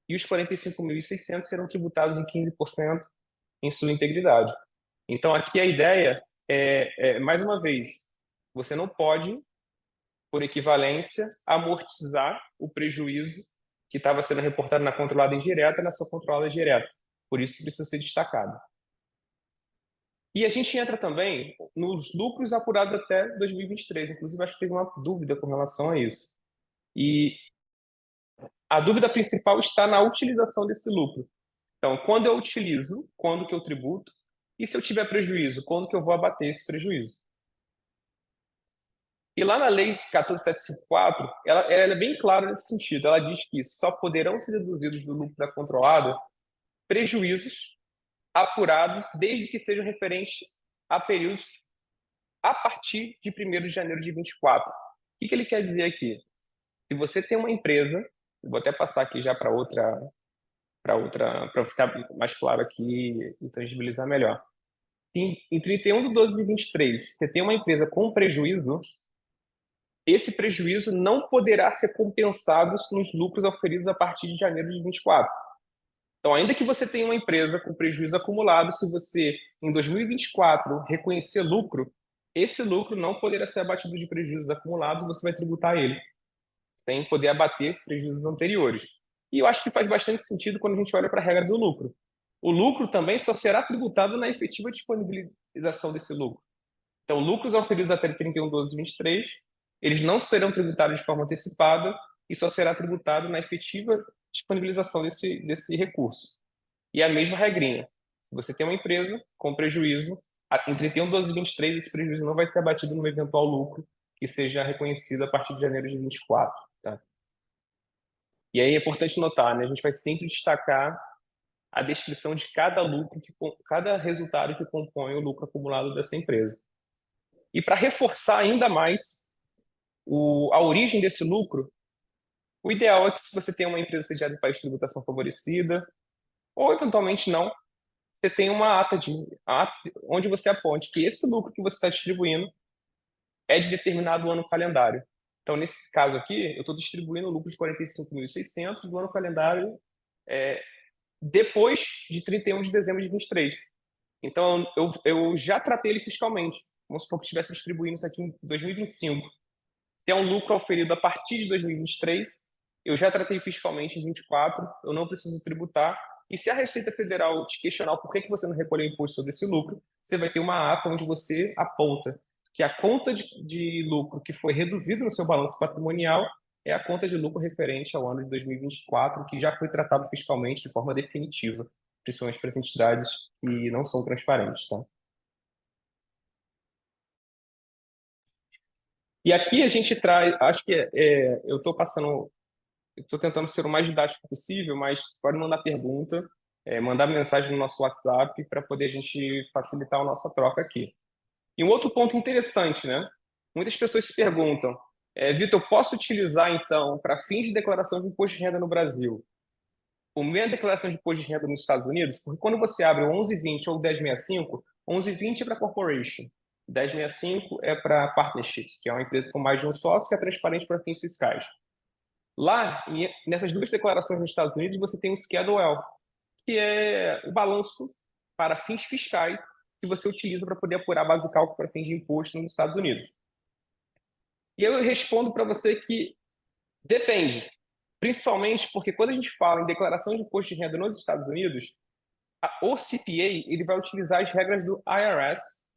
e os 45.600 serão tributados em 15% em sua integridade. Então, aqui a ideia mais uma vez, você não pode, por equivalência, amortizar o prejuízo que estava sendo reportado na controlada indireta na sua controlada direta. Por isso que precisa ser destacado. E a gente entra também nos lucros apurados até 2023. Inclusive, acho que teve uma dúvida com relação a isso. E a dúvida principal está na utilização desse lucro. Então, quando eu utilizo, quando que eu tributo, e se eu tiver prejuízo, quando que eu vou abater esse prejuízo? E lá na Lei 14.754, ela é bem clara nesse sentido. Ela diz que só poderão ser deduzidos do lucro da controlada prejuízos apurados desde que sejam referentes a períodos a partir de 1º de janeiro de 24. O que ele quer dizer aqui? Se você tem uma empresa, eu vou até passar aqui já para ficar mais claro aqui e tangibilizar melhor. Em 31 de 12 de 23, você tem uma empresa com prejuízo, esse prejuízo não poderá ser compensado nos lucros oferidos a partir de janeiro de 24. Então, ainda que você tenha uma empresa com prejuízo acumulado, se você, em 2024, reconhecer lucro, esse lucro não poderá ser abatido de prejuízos acumulados e você vai tributar ele, sem poder abater prejuízos anteriores. E eu acho que faz bastante sentido quando a gente olha para a regra do lucro. O lucro também só será tributado na efetiva disponibilização desse lucro. Então, lucros oferidos até 31/12/23, eles não serão tributados de forma antecipada e só será tributado na efetiva disponibilização desse recurso. E a mesma regrinha. Se você tem uma empresa com prejuízo, em 31/12/23, esse prejuízo não vai ser abatido no eventual lucro que seja reconhecido a partir de janeiro de 24. Tá? E aí é importante notar, né? A gente vai sempre destacar a descrição de cada lucro, cada resultado que compõe o lucro acumulado dessa empresa. E para reforçar ainda mais a origem desse lucro, o ideal é que se você tem uma empresa sediada em país de tributação favorecida, ou eventualmente não, você tem uma ata onde você aponte que esse lucro que você está distribuindo é de determinado ano calendário. Então, nesse caso aqui, eu estou distribuindo o lucro de 45.600 do ano calendário depois de 31 de dezembro de 23. Então, eu já tratei ele fiscalmente. Vamos supor que estivesse distribuindo isso aqui em 2025. Se é um lucro auferido a partir de 2023, eu já tratei fiscalmente em 24, eu não preciso tributar. E se a Receita Federal te questionar por que você não recolheu imposto sobre esse lucro, você vai ter uma ata onde você aponta que a conta de lucro que foi reduzida no seu balanço patrimonial é a conta de lucro referente ao ano de 2024, que já foi tratado fiscalmente de forma definitiva, principalmente para as entidades que não são transparentes. Tá? E aqui a gente traz, acho que eu estou tentando ser o mais didático possível, mas pode mandar pergunta, mandar mensagem no nosso WhatsApp para poder a gente facilitar a nossa troca aqui. E um outro ponto interessante, né? Muitas pessoas se perguntam, Vitor, posso utilizar então para fins de declaração de imposto de renda no Brasil a mesma declaração de imposto de renda nos Estados Unidos? Porque quando você abre o 1120 ou o 1065, 1120 é para corporation, 1065 é para partnership, que é uma empresa com mais de um sócio que é transparente para fins fiscais. Lá, nessas duas declarações nos Estados Unidos, você tem o Schedule L, que é o balanço para fins fiscais que você utiliza para poder apurar a base de cálculo para fins de imposto nos Estados Unidos. E eu respondo para você que depende. Principalmente porque quando a gente fala em declaração de imposto de renda nos Estados Unidos, o CPA ele vai utilizar as regras do IRS,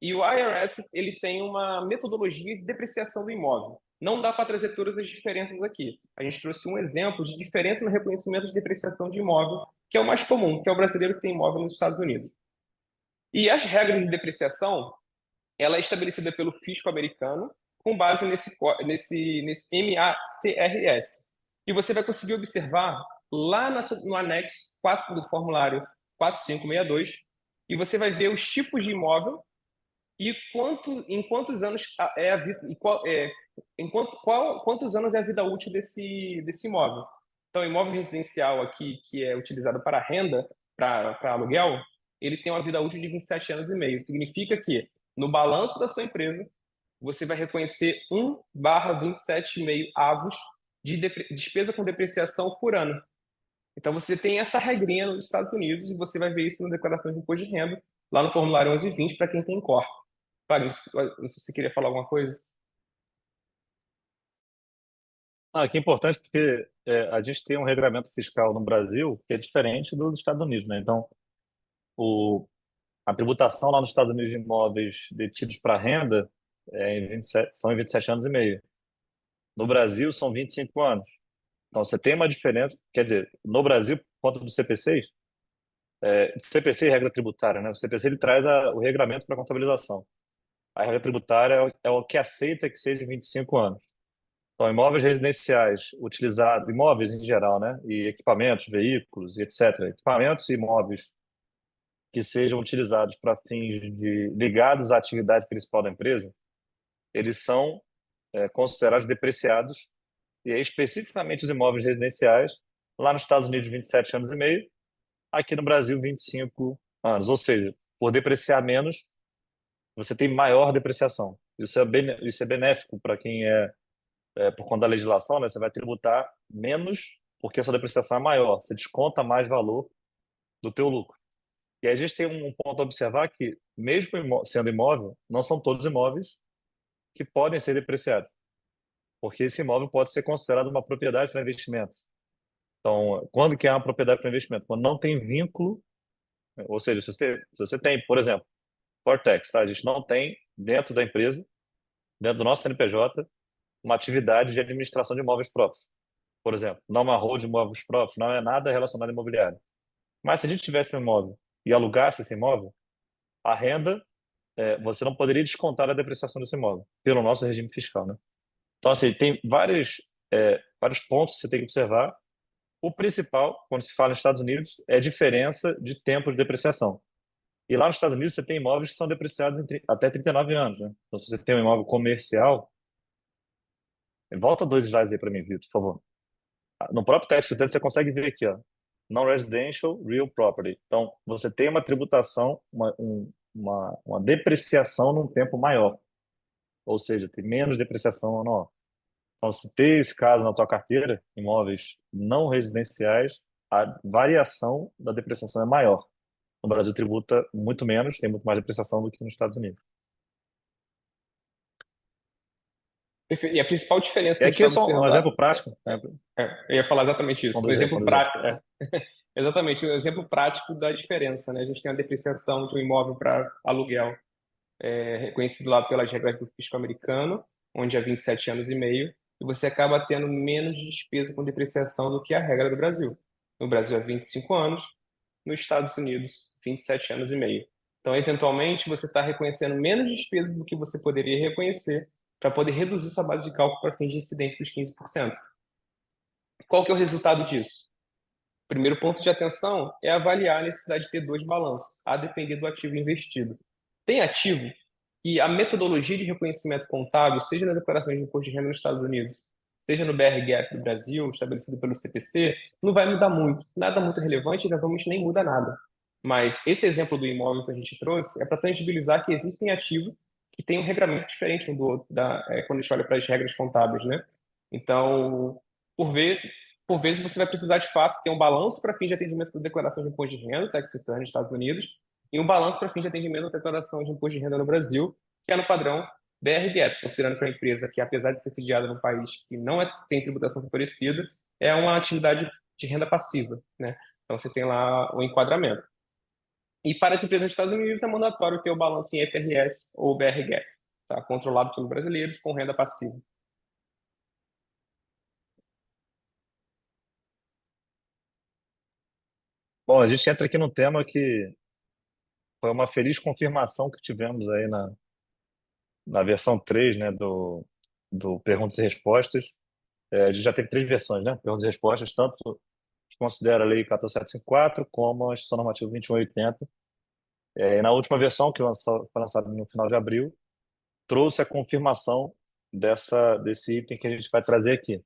e o IRS ele tem uma metodologia de depreciação do imóvel. Não dá para trazer todas as diferenças aqui. A gente trouxe um exemplo de diferença no reconhecimento de depreciação de imóvel, que é o mais comum, que é o brasileiro que tem imóvel nos Estados Unidos. E as regras de depreciação, ela é estabelecida pelo fisco americano com base nesse MACRS. E você vai conseguir observar lá no anexo 4 do formulário 4562, e você vai ver os tipos de imóvel e em quantos anos é a vida, quantos anos é a vida útil desse imóvel. Então, o imóvel residencial aqui, que é utilizado para renda, para aluguel, ele tem uma vida útil de 27 anos e meio. Significa que, no balanço da sua empresa, você vai reconhecer 1/27,5 avos de despesa com depreciação por ano. Então, você tem essa regrinha nos Estados Unidos e você vai ver isso na declaração de imposto de renda, lá no formulário 1120, para quem tem corte. Wagner, não sei se você queria falar alguma coisa. Que é importante porque a gente tem um regramento fiscal no Brasil que é diferente do dos Estados Unidos, né? Então, a tributação lá nos Estados Unidos de imóveis detidos para renda são em 27 anos e meio. No Brasil, são 25 anos. Então, você tem uma diferença, quer dizer, no Brasil, por conta do CPC, CPC é regra tributária, né? O CPC ele traz o regramento para contabilização. A regra tributária é o que aceita que seja 25 anos. Então, imóveis residenciais utilizados, imóveis em geral, né? E equipamentos, veículos, etc. Equipamentos e imóveis que sejam utilizados para fins ligados à atividade principal da empresa, eles são considerados depreciados, e aí, especificamente os imóveis residenciais, lá nos Estados Unidos, 27 anos e meio, aqui no Brasil, 25 anos. Ou seja, por depreciar menos, você tem maior depreciação. Isso é benéfico para quem por conta da legislação, né? Você vai tributar menos porque a sua depreciação é maior. Você desconta mais valor do teu lucro. E aí a gente tem um ponto a observar que, mesmo sendo imóvel, não são todos imóveis que podem ser depreciados, porque esse imóvel pode ser considerado uma propriedade para investimento. Então, quando que é uma propriedade para investimento? Quando não tem vínculo, ou seja, se você tem, por exemplo, Cortex, tá? A gente não tem dentro da empresa, dentro do nosso CNPJ, uma atividade de administração de imóveis próprios. Por exemplo, não é uma hold de imóveis próprios, não é nada relacionado a imobiliário. Mas se a gente tivesse um imóvel e alugasse esse imóvel, a renda, você não poderia descontar a depreciação desse imóvel, pelo nosso regime fiscal, né? Então, assim, tem vários pontos que você tem que observar. O principal, quando se fala nos Estados Unidos, é a diferença de tempo de depreciação. E lá nos Estados Unidos você tem imóveis que são depreciados até 39 anos, né? Então, se você tem um imóvel comercial, volta 2 slides aí para mim, Vitor, por favor. No próprio tax return você consegue ver aqui, ó, non-residential real property. Então, você tem uma tributação, uma depreciação num tempo maior, ou seja, tem menos depreciação anual. Então, se ter esse caso na tua carteira, imóveis não residenciais, a variação da depreciação é maior. No Brasil tributa muito menos, tem muito mais depreciação do que nos Estados Unidos. E a principal diferença E que a gente aqui é vai só um observar, exemplo prático, né? eu ia falar exatamente Um isso, um exemplo, exemplo um exemplo. prático, exatamente, um exemplo prático da diferença, né? A gente tem a depreciação de um imóvel para aluguel, reconhecido lá pelas regras do fisco americano, onde é 27 anos e meio, e você acaba tendo menos despesa com depreciação do que a regra do Brasil. No Brasil é 25 anos, nos Estados Unidos, 27 anos e meio. Então, eventualmente, você está reconhecendo menos despesas do que você poderia reconhecer para poder reduzir sua base de cálculo para fins de incidência dos 15%. Qual que é o resultado disso? O primeiro ponto de atenção é avaliar a necessidade de ter dois balanços, a depender do ativo investido. Tem ativo e a metodologia de reconhecimento contábil, seja na declaração de imposto de renda nos Estados Unidos, seja no BR-GAAP do Brasil, estabelecido pelo CPC, não vai mudar muito. Nada muito relevante, eventualmente nem muda nada. Mas esse exemplo do imóvel que a gente trouxe é para tangibilizar que existem ativos que têm um regramento diferente um do outro, quando a gente olha para as regras contábeis, né? Então, por ver, por vezes você vai precisar de fato ter um balanço para fim de atendimento da declaração de imposto de renda, tax return nos Estados Unidos, e um balanço para fim de atendimento da declaração de imposto de renda no Brasil, que é no padrão BR-GAAP, considerando que é uma empresa que, apesar de ser sediada num país que não tem tributação favorecida, é uma atividade de renda passiva, né? Então você tem lá o enquadramento. E para as empresas dos Estados Unidos é mandatório ter o balanço em IFRS ou BR-GAAP, tá? Controlado pelos brasileiros com renda passiva. Bom, a gente entra aqui num tema que foi uma feliz confirmação que tivemos aí na versão 3, né, do Perguntas e Respostas. A gente já teve três versões, né? Perguntas e Respostas, tanto que considera a Lei 14.754 como a Instituição Normativa 2180. E na última versão, que foi lançada no final de abril, trouxe a confirmação desse item que a gente vai trazer aqui.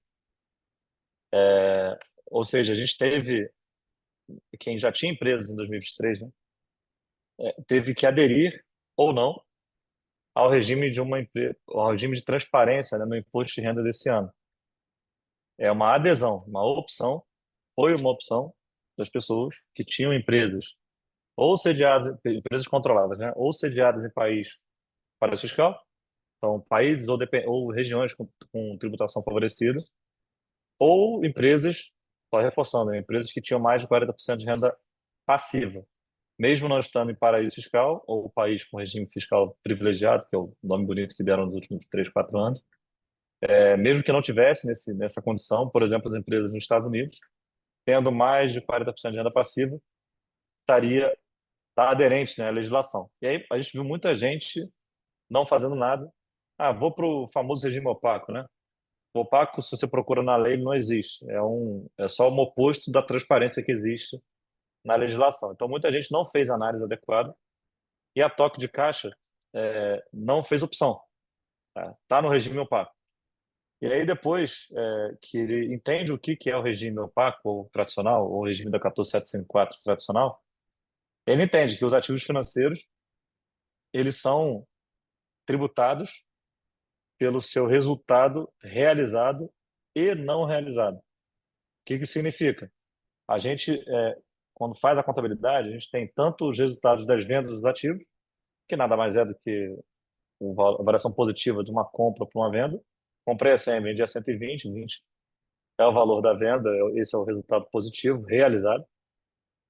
Ou seja, a gente teve, quem já tinha empresas em 2023, né, teve que aderir ou não ao regime de uma empresa, ao regime de transparência, né, no imposto de renda desse ano. É uma adesão, uma opção, foi uma opção das pessoas que tinham empresas ou sediadas, empresas controladas, né, ou sediadas em país paraíso fiscal, então países ou regiões com tributação favorecida, ou empresas, só reforçando, né, empresas que tinham mais de 40% de renda passiva, mesmo não estando em paraíso fiscal ou país com regime fiscal privilegiado, que é o nome bonito que deram nos últimos 3, 4 anos, mesmo que não tivesse nessa condição, por exemplo, as empresas nos Estados Unidos, tendo mais de 40% de renda passiva, estaria tá aderente, né, à legislação. E aí a gente viu muita gente não fazendo nada. Ah, vou para o famoso regime opaco, né? O opaco, se você procura na lei, ele não existe. É só um oposto da transparência que existe na legislação. Então, muita gente não fez análise adequada e a toque de caixa não fez opção. Tá no regime opaco. E aí, depois que ele entende o que é o regime opaco ou tradicional, ou o regime da 14754 tradicional, ele entende que os ativos financeiros eles são tributados pelo seu resultado realizado e não realizado. O que significa? A gente, quando faz a contabilidade, a gente tem tanto os resultados das vendas dos ativos, que nada mais é do que a variação positiva de uma compra para uma venda. Comprei a 100, vendi a 120, 20 é o valor da venda, esse é o resultado positivo realizado.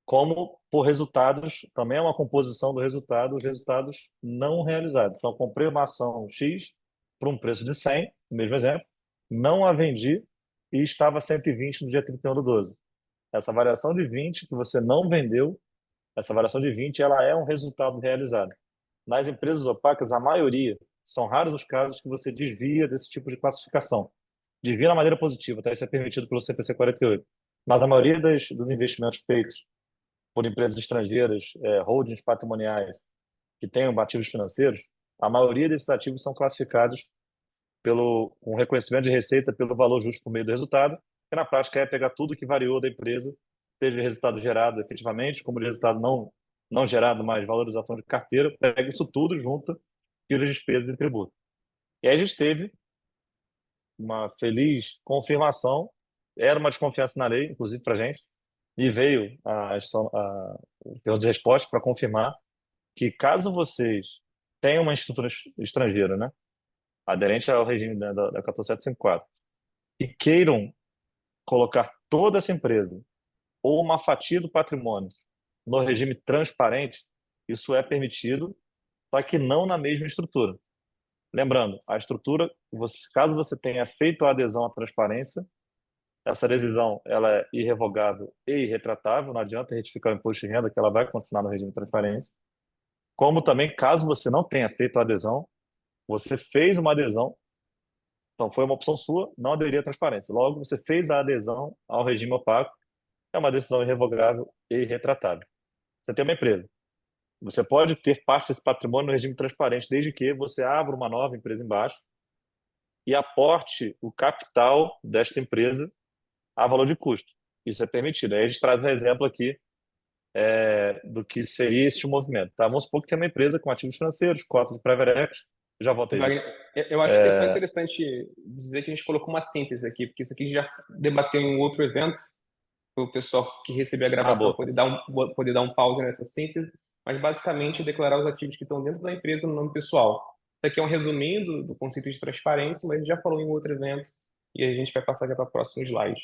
Como por resultados, também é uma composição do resultado, os resultados não realizados. Então, eu comprei uma ação X por um preço de 100, no mesmo exemplo, não a vendi e estava 120 no dia 31 do 12. Essa variação de 20 que você não vendeu, essa variação de 20, ela é um resultado realizado. Nas empresas opacas, a maioria, são raros os casos que você desvia desse tipo de classificação. Desvia na maneira positiva, tá? Isso é permitido pelo CPC 48. Mas a maioria dos investimentos feitos por empresas estrangeiras, holdings patrimoniais que tenham ativos financeiros, a maioria desses ativos são classificados com reconhecimento de receita pelo valor justo por meio do resultado, que na prática é pegar tudo que variou da empresa, teve resultado gerado efetivamente, como resultado não gerado, mais valorização de carteira, pega isso tudo junto, tira as despesas e tributo. E aí a gente teve uma feliz confirmação, era uma desconfiança na lei, inclusive para a gente, e veio o termo de resposta para confirmar que caso vocês tenham uma estrutura estrangeira, né, aderente ao regime da 14754, e queiram colocar toda essa empresa ou uma fatia do patrimônio no regime transparente, isso é permitido, só que não na mesma estrutura. Lembrando, a estrutura, caso você tenha feito a adesão à transparência, essa decisão ela é irrevogável e irretratável, não adianta retificar o imposto de renda, que ela vai continuar no regime de transparência. Como também, caso você não tenha feito a adesão, você fez uma adesão, então foi uma opção sua, não aderir à transparência. Logo, você fez a adesão ao regime opaco, é uma decisão irrevogável e irretratável. Você tem uma empresa, você pode ter parte desse patrimônio no regime transparente, desde que você abra uma nova empresa embaixo e aporte o capital desta empresa a valor de custo. Isso é permitido. Aí a gente traz um exemplo aqui do que seria este movimento. Tá? Vamos supor que tem uma empresa com ativos financeiros, cotas de private equity, já volto aí. Wagner, eu acho que é só interessante dizer que a gente colocou uma síntese aqui, porque isso aqui a gente já debateu em um outro evento, para o pessoal que receber a gravação Boa. poder dar um pause nessa síntese, mas basicamente declarar os ativos que estão dentro da empresa no nome pessoal, Isso aqui é um resuminho do conceito de transparência, mas a gente já falou em outro evento e a gente vai passar já para o próximo slide.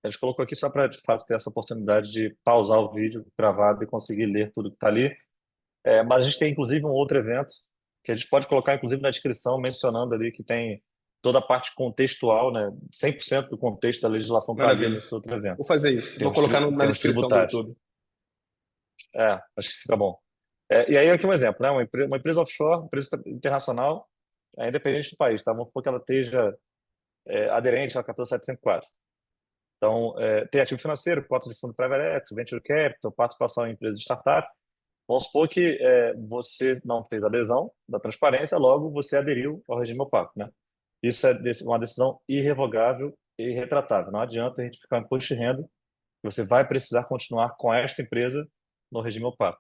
A gente colocou aqui só para, de fato, ter essa oportunidade de pausar o vídeo gravado e conseguir ler tudo que está ali. Mas a gente tem, inclusive, um outro evento que a gente pode colocar, inclusive, na descrição, mencionando ali que tem toda a parte contextual, né? 100% do contexto da legislação está ali Maravilha. nesse outro evento. Vou fazer isso. Vou colocar na Termos descrição do tributários. YouTube. Acho que fica bom. E aí, aqui um exemplo, né? Uma empresa offshore, uma empresa internacional, independente do país, tá? Vamos supor que ela esteja aderente à 14704. Então, tem ativo financeiro, cota de fundo private equity, venture capital, participação em empresas de startup. Vamos supor que você não fez adesão da transparência, logo você aderiu ao regime opaco, né? Isso é uma decisão irrevogável e irretratável. Não adianta a gente ficar em imposto de renda, você vai precisar continuar com esta empresa no regime opaco.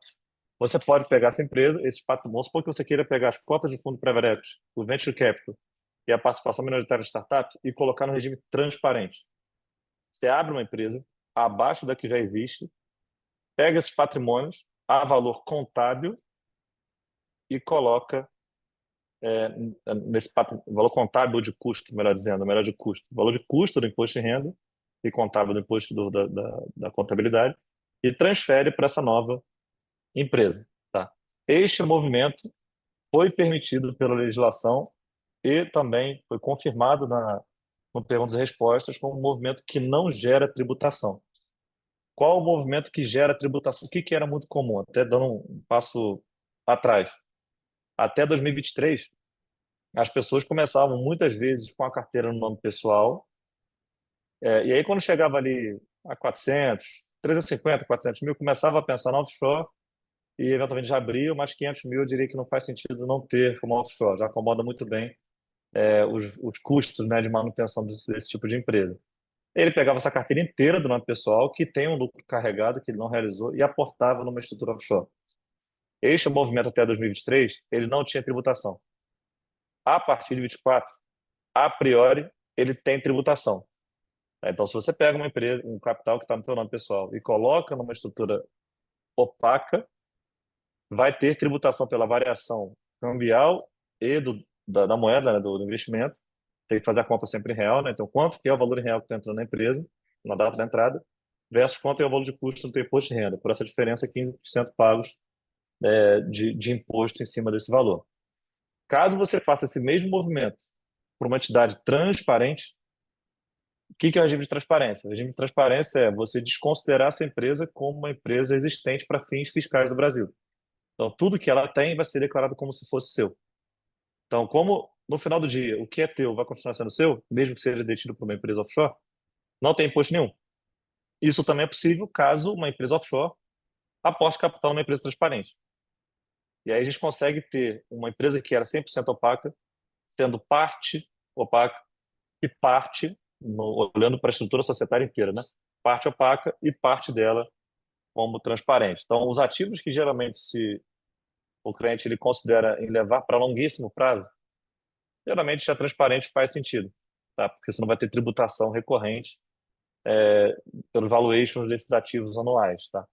Você pode pegar essa empresa, esses patrimônios, supor que você queira pegar as cotas de fundo private equity, o venture capital e a participação minoritária de startup e colocar no regime transparente. Você abre uma empresa abaixo da que já existe, pega esses patrimônios a valor contábil e coloca nesse valor contábil de custo, melhor de custo, valor de custo do imposto de renda e contábil do imposto da contabilidade e transfere para essa nova empresa. Tá? Este movimento foi permitido pela legislação e também foi confirmado no Perguntas e Respostas como um movimento que não gera tributação. Qual o movimento que gera tributação? O que era muito comum? Até dando um passo atrás. Até 2023, as pessoas começavam muitas vezes com a carteira no nome pessoal, e aí quando chegava ali a 400, 350, 400 mil, começava a pensar no offshore e eventualmente já abriu, mas 500 mil eu diria que não faz sentido não ter como offshore, já acomoda muito bem os custos, né, de manutenção desse tipo de empresa. Ele pegava essa carteira inteira do nome pessoal, que tem um lucro carregado que ele não realizou, e aportava numa estrutura offshore. Este movimento até 2023, ele não tinha tributação. A partir de 24, a priori, ele tem tributação. Então, se você pega uma empresa, um capital que está no seu nome pessoal e coloca numa estrutura opaca, vai ter tributação pela variação cambial e da moeda, né, do investimento. Tem que fazer a conta sempre em real, né? Então, quanto que é o valor em real que está entrando na empresa, na data da entrada, versus quanto é o valor de custo do teu imposto de renda. Por essa diferença, 15% pagos de imposto em cima desse valor. Caso você faça esse mesmo movimento por uma entidade transparente, o que é o regime de transparência? O regime de transparência é você desconsiderar essa empresa como uma empresa existente para fins fiscais do Brasil. Então, tudo que ela tem vai ser declarado como se fosse seu. Então, como no final do dia o que é teu vai continuar sendo seu, mesmo que seja detido por uma empresa offshore, não tem imposto nenhum. Isso também é possível caso uma empresa offshore aposte capital numa empresa transparente. E aí a gente consegue ter uma empresa que era 100% opaca, sendo parte opaca e parte, olhando para a estrutura societária inteira, né? Parte opaca e parte dela como transparente. Então, os ativos que geralmente o cliente ele considera em levar para longuíssimo prazo, geralmente a transparente faz sentido, tá? Porque você não vai ter tributação recorrente pelos valuations desses ativos anuais, tá?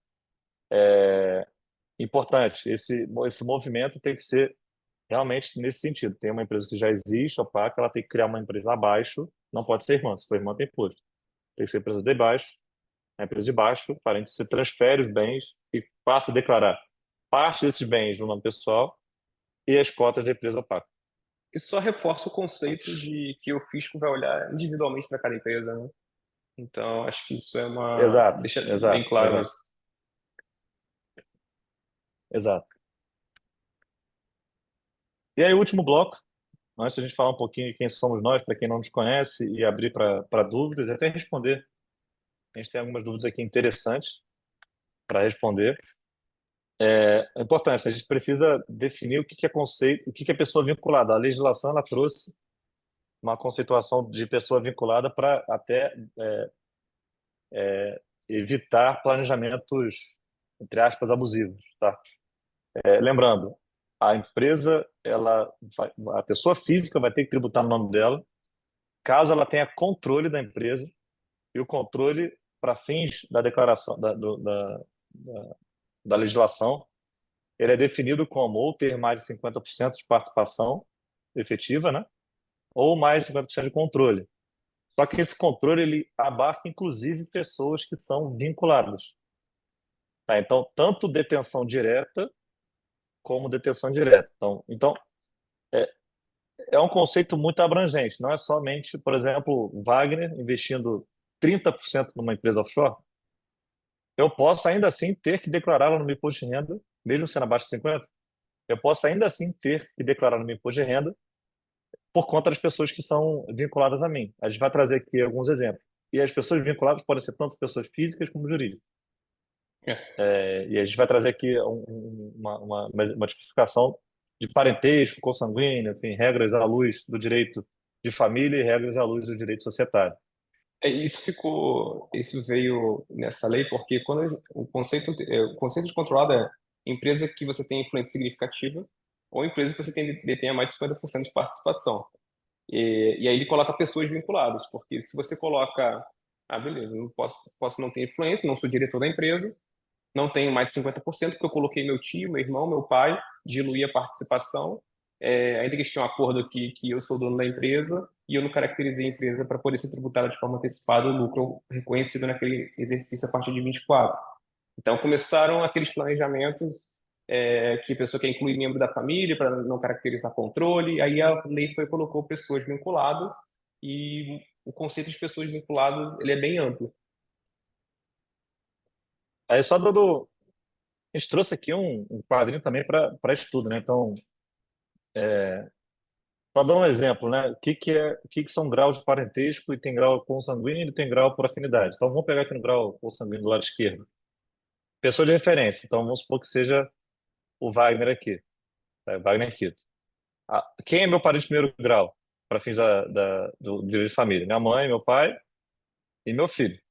Importante, esse movimento tem que ser realmente nesse sentido. Tem uma empresa que já existe, opaca, ela tem que criar uma empresa abaixo, não pode ser irmã, se for irmã tem imposto. Tem que ser empresa de baixo, a empresa de baixo, parente, você transfere os bens e passa a declarar parte desses bens no nome pessoal e as cotas da empresa opaca. Isso só reforça o conceito de que o fisco vai olhar individualmente para cada empresa, né? Então, acho que isso Exato, deixa bem exato, claro exato, isso. exato. E aí, o último bloco, antes de a gente falar um pouquinho de quem somos nós, para quem não nos conhece, e abrir para dúvidas, e até responder. A gente tem algumas dúvidas aqui interessantes para responder. É importante, a gente precisa definir o que é conceito, o que é pessoa vinculada. A legislação ela trouxe uma conceituação de pessoa vinculada para até evitar planejamentos, entre aspas, abusivos, tá? Lembrando, a empresa, a pessoa física vai ter que tributar no nome dela, caso ela tenha controle da empresa, e o controle para fins da declaração da legislação, ele é definido como ou ter mais de 50% de participação efetiva, né? Ou mais de 50% de controle. Só que esse controle ele abarca inclusive pessoas que são vinculadas. Tá? Então, tanto detenção direta como detenção indireta. Então é um conceito muito abrangente. Não é somente, por exemplo, Wagner investindo 30% numa empresa offshore. Eu posso ainda assim ter que declará-la no meu imposto de renda, mesmo sendo abaixo de 50. Eu posso ainda assim ter que declarar no meu imposto de renda por conta das pessoas que são vinculadas a mim. A gente vai trazer aqui alguns exemplos. E as pessoas vinculadas podem ser tanto pessoas físicas como jurídicas. É. E a gente vai trazer aqui uma tipificação de parentesco, consanguíneo, enfim, regras à luz do direito de família e regras à luz do direito societário. Isso veio nessa lei porque o conceito de controlada é empresa que você tem influência significativa ou empresa que você detenha mais de 50% de participação. E aí ele coloca pessoas vinculadas, porque se você coloca, beleza, não posso não ter influência, não sou diretor da empresa, não tenho mais de 50%, porque eu coloquei meu tio, meu irmão, meu pai, diluí a participação, ainda que eles tenham um acordo aqui que eu sou dono da empresa e eu não caracterizei a empresa para poder ser tributada de forma antecipada o lucro reconhecido naquele exercício a partir de 24. Então começaram aqueles planejamentos que a pessoa quer incluir membro da família para não caracterizar controle, aí a lei colocou pessoas vinculadas e o conceito de pessoas vinculadas ele é bem amplo. Aí só dando. A gente trouxe aqui um quadrinho também para estudo, né? Então, para dar um exemplo, né? O que são graus de parentesco e tem grau consanguíneo e tem grau por afinidade. Então, vamos pegar aqui no grau consanguíneo do lado esquerdo. Pessoa de referência. Então, vamos supor que seja o Wagner aqui. Tá? Wagner Quito. Quem é meu parente de primeiro grau? Para fins do direito de família. Minha mãe, meu pai e meu filho.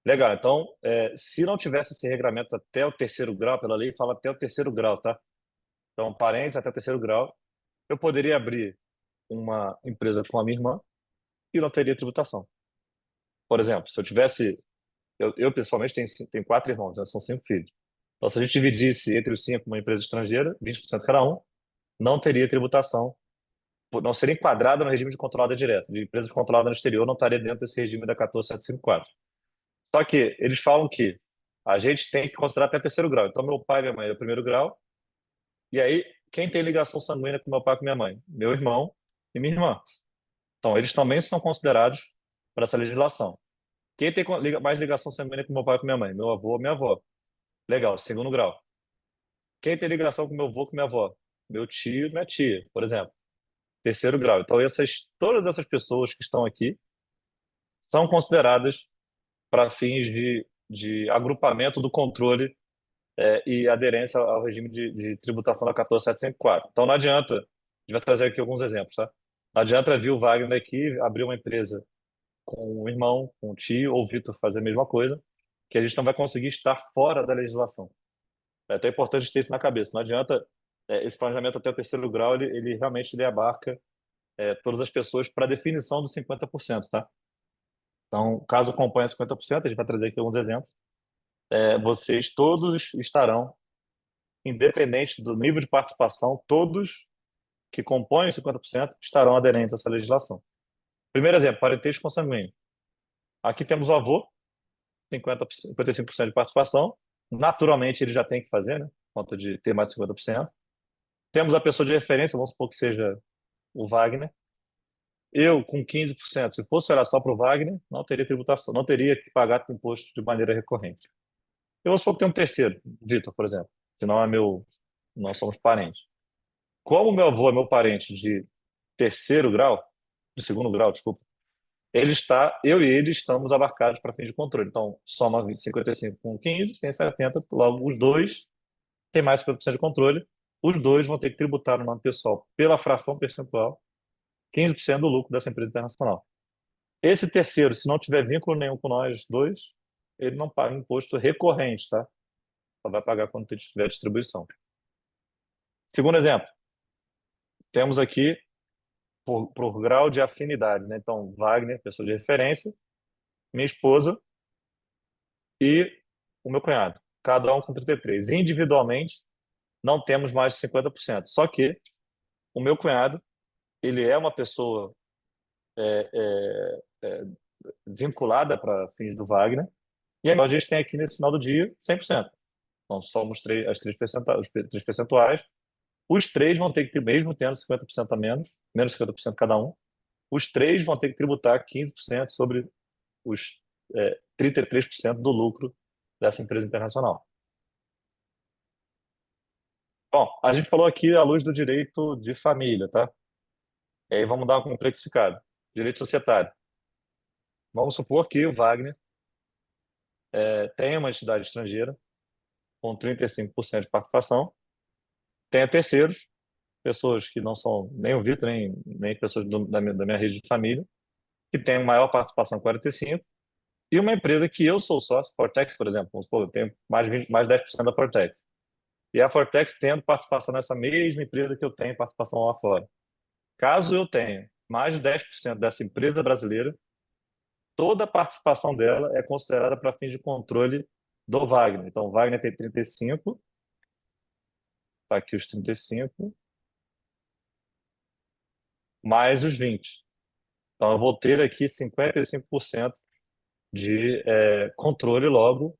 Legal. Então, se não tivesse esse regramento até o terceiro grau, pela lei fala até o terceiro grau, tá? Então, parentes até o terceiro grau, eu poderia abrir uma empresa com a minha irmã e não teria tributação. Por exemplo, se eu tivesse, eu pessoalmente tenho 4 irmãos, né? São 5 filhos. Então, se a gente dividisse entre os 5 uma empresa estrangeira, 20% cada um, não teria tributação, não seria enquadrada no regime de controlada direta. De empresa controlada no exterior não estaria dentro desse regime da 14754. Só que eles falam que a gente tem que considerar até o terceiro grau. Então, meu pai e minha mãe é o primeiro grau. E aí, quem tem ligação sanguínea com meu pai e com minha mãe? Meu irmão e minha irmã. Então, eles também são considerados para essa legislação. Quem tem mais ligação sanguínea com meu pai e com minha mãe? Meu avô, minha avó. Legal, segundo grau. Quem tem ligação com meu avô, com minha avó? Meu tio, minha tia, por exemplo. Terceiro grau. Então, todas essas pessoas que estão aqui são consideradas para fins de agrupamento do controle e aderência ao regime de tributação da 14754. Então, não adianta, a gente vai trazer aqui alguns exemplos, tá? Não adianta vir o Wagner aqui, abrir uma empresa com o irmão, com o tio ou o Vitor fazer a mesma coisa, que a gente não vai conseguir estar fora da legislação. É até importante ter isso na cabeça. Não adianta, esse planejamento até o terceiro grau, ele realmente ele abarca todas as pessoas para definição dos 50%, tá? Então, caso acompanhe 50%, a gente vai trazer aqui alguns exemplos, vocês todos estarão, independente do nível de participação, todos que compõem os 50% estarão aderentes a essa legislação. Primeiro exemplo, parentesco consanguíneo. Aqui temos o avô, 55% de participação. Naturalmente, ele já tem que fazer, né? Por conta de ter mais de 50%. Temos a pessoa de referência, vamos supor que seja o Wagner. Eu, com 15%, se fosse olhar só para o Wagner, não teria tributação, não teria que pagar imposto de maneira recorrente. Eu vou supor que tem um terceiro, Vitor, por exemplo, que não é meu, nós somos parentes. Como meu avô é meu parente de terceiro grau, de segundo grau, desculpa, eu e ele estamos abarcados para fins de controle. Então, soma 55 com 15, tem 70, logo os dois têm mais 50% de controle. Os dois vão ter que tributar no nome pessoal pela fração percentual 15% do lucro dessa empresa internacional. Esse terceiro, se não tiver vínculo nenhum com nós dois, ele não paga imposto recorrente, tá? Só vai pagar quando tiver distribuição. Segundo exemplo, temos aqui por grau de afinidade, né? Então, Wagner, pessoa de referência, minha esposa e o meu cunhado, cada um com 33. Individualmente, não temos mais de 50%. Só que o meu cunhado, ele é uma pessoa é, é, é, vinculada para fins do Wagner, e aí a gente tem aqui nesse final do dia 100%. Então, somos as os três percentuais. Os três vão ter que, mesmo tendo 50% a menos, menos 50% cada um, os três vão ter que tributar 15% sobre os 33% do lucro dessa empresa internacional. Bom, a gente falou aqui à luz do direito de família, tá? E aí vamos dar uma complexificada. Direito societário. Vamos supor que o Wagner tenha uma entidade estrangeira com 35% de participação, tenha terceiros, pessoas que não são nem o Vitor, nem pessoas da minha rede de família, que tem maior participação, 45%, e uma empresa que eu sou sócio, Fortex, por exemplo, vamos supor, eu tenho mais 10% da Fortex. E a Fortex tendo participação nessa mesma empresa que eu tenho participação lá fora. Caso eu tenha mais de 10% dessa empresa brasileira, toda a participação dela é considerada para fins de controle do Wagner. Então, o Wagner tem 35, tá aqui os 35, mais os 20. Então, eu vou ter aqui 55% de controle, logo,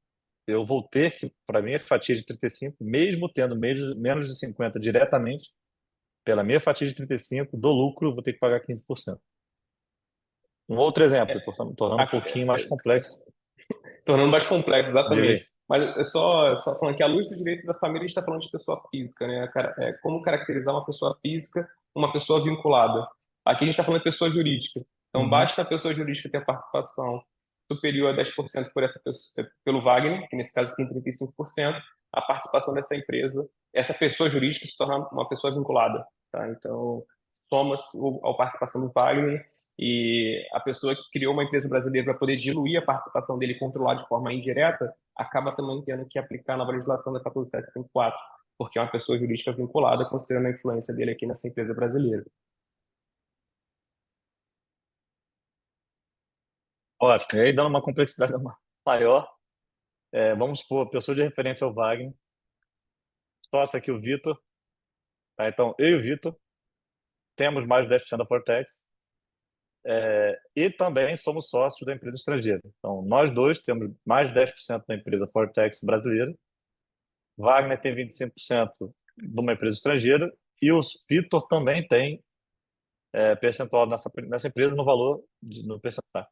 eu vou ter que, para minha fatia de 35, mesmo tendo menos de 50 diretamente, pela minha fatia de 35 do lucro, eu vou ter que pagar 15%. Um outro exemplo, É, tornando um aqui, pouquinho mais complexo. tornando mais complexo, Diga aí. exatamente. Mas só falando que à luz do direito da família, a gente está falando de pessoa física, né? Como caracterizar uma pessoa física, uma pessoa vinculada. Aqui a gente está falando de pessoa jurídica. Então, Uhum. basta a pessoa jurídica ter a participação superior a 10% por essa pessoa, pelo Wagner, que nesse caso tem 35%, a participação dessa empresa, essa pessoa jurídica se torna uma pessoa vinculada. Tá? Então, soma-se a participação do Wagner e a pessoa que criou uma empresa brasileira para poder diluir a participação dele e controlar de forma indireta, acaba também tendo que aplicar a nova legislação da 14754, porque é uma pessoa jurídica vinculada, considerando a influência dele aqui nessa empresa brasileira. Ótimo. E aí, dando uma complexidade maior, vamos supor, a pessoa de referência é o Wagner, sócio aqui o Vitor, tá? Então, eu e o Vitor temos mais de 10% da Fortex, e também somos sócios da empresa estrangeira. Então, nós dois temos mais de 10% da empresa Fortex brasileira, Wagner tem 25% de uma empresa estrangeira, e o Vitor também tem percentual nessa empresa no valor, no percentual.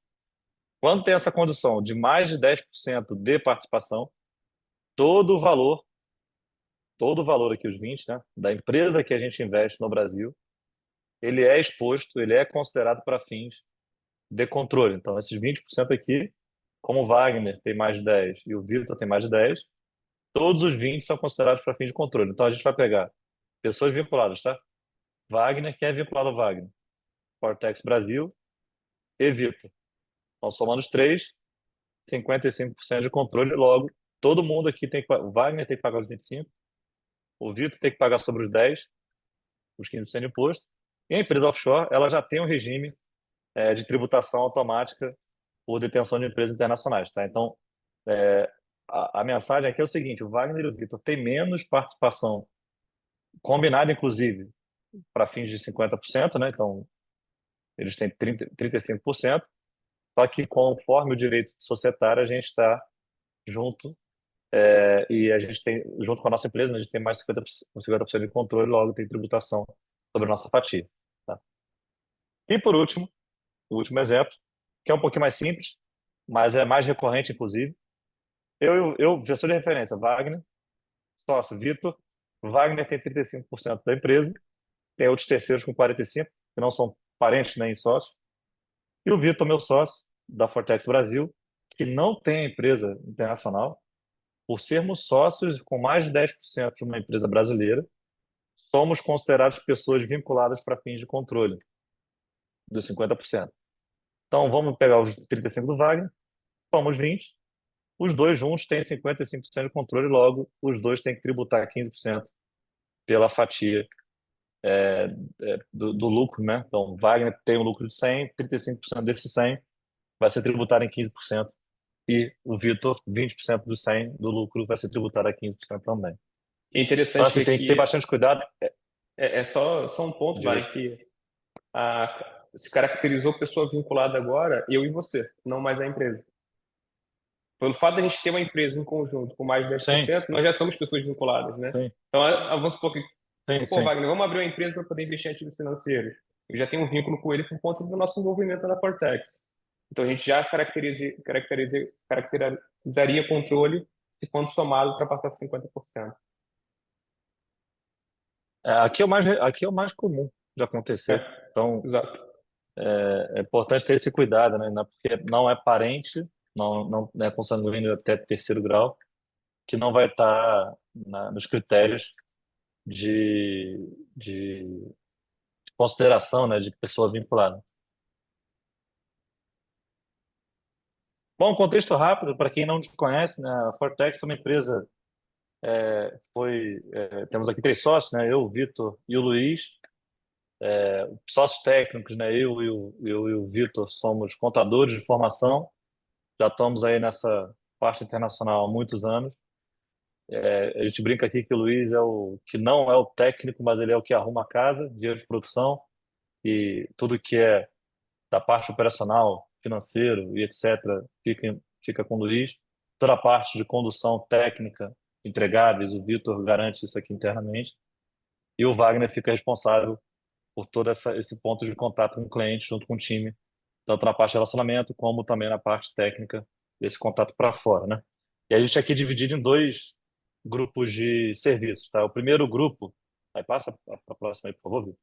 Quando tem essa condição de mais de 10% de participação, todo o valor, todo o valor aqui, os 20, né, da empresa que a gente investe no Brasil, ele é exposto, ele é considerado para fins de controle. Então, esses 20% aqui, como o Wagner tem mais de 10 e o Vitor tem mais de 10, todos os 20 são considerados para fins de controle. Então, a gente vai pegar pessoas vinculadas, tá? Wagner, quem é vinculado ao Wagner? Fortex Brasil e Vitor. Então, somando os três, 55% de controle. Logo, todo mundo aqui tem que. O Wagner tem que pagar os 25%, o Vitor tem que pagar sobre os 10%, os 15% de imposto. E a empresa offshore, ela já tem um regime de tributação automática por detenção de empresas internacionais, tá? Então, é, a mensagem aqui é o seguinte: o Wagner e o Vitor têm menos participação, combinada, inclusive, para fins de 50%, né? Então, eles têm 35%, só que conforme o direito societário, a gente está junto, e a gente tem, junto com a nossa empresa, né, a gente tem mais 50% de controle, logo tem tributação sobre a nossa fatia. Tá? E por último, o último exemplo, que é um pouquinho mais simples, mas é mais recorrente, inclusive. Pessoa de referência, Wagner, sócio, Vitor. Wagner tem 35% da empresa, tem outros terceiros com 45%, que não são parentes nem sócios. E o Vitor, meu sócio, da Fortex Brasil, que não tem empresa internacional, por sermos sócios com mais de 10% de uma empresa brasileira, somos considerados pessoas vinculadas para fins de controle dos 50%. Então, vamos pegar os 35% do Wagner, somos 20%, os dois juntos têm 55% de controle, logo, os dois têm que tributar 15% pela fatia do lucro, né? Então, Wagner tem um lucro de 100, 35% desse 100 vai ser tributado em 15%, e o Vitor, 20% do 100 do lucro vai ser tributado a 15% também. É Então, interessante assim, ver tem que ter que bastante cuidado. só um ponto, Diga. Vale, que se caracterizou pessoa vinculada agora, eu e você, não mais a empresa. Pelo fato de a gente ter uma empresa em conjunto com mais de dez por Sim, cento, nós já somos pessoas vinculadas, né? sim, Então, vamos supor que, sim, pô, sim. Wagner, vamos abrir uma empresa para poder investir em ativos financeiros. Eu já tenho um vínculo com ele por conta do nosso envolvimento na Cortex. Então, a gente já caracterizaria controle se quando somado ultrapassar 50%. Aqui é o mais comum de É, acontecer. Então, exato. é importante ter esse cuidado, né? Porque não é parente, não é consanguíneo até terceiro grau, que não vai estar nos critérios de, de consideração, né, de pessoa vinculada. Bom, contexto rápido, para quem não nos conhece, né, a Fortex é uma empresa, temos aqui três sócios, né, eu, o Vitor e o Luiz, sócios técnicos, né, eu e o Vitor somos contadores de formação, já estamos aí nessa parte internacional há muitos anos. A gente brinca aqui que o Luiz é o que não é o técnico, mas ele é o que arruma a casa, dinheiro de produção e tudo que é da parte operacional, financeiro e etc., fica com o Luiz. Toda a parte de condução técnica, entregáveis, o Vitor garante isso aqui internamente. E o Wagner fica responsável por todo esse ponto de contato com o cliente junto com o time, tanto na parte de relacionamento como também na parte técnica desse contato para fora, né? E a gente aqui é dividido em dois grupos de serviços, tá? O primeiro grupo, aí passa para a próxima aí, por favor, Vitor.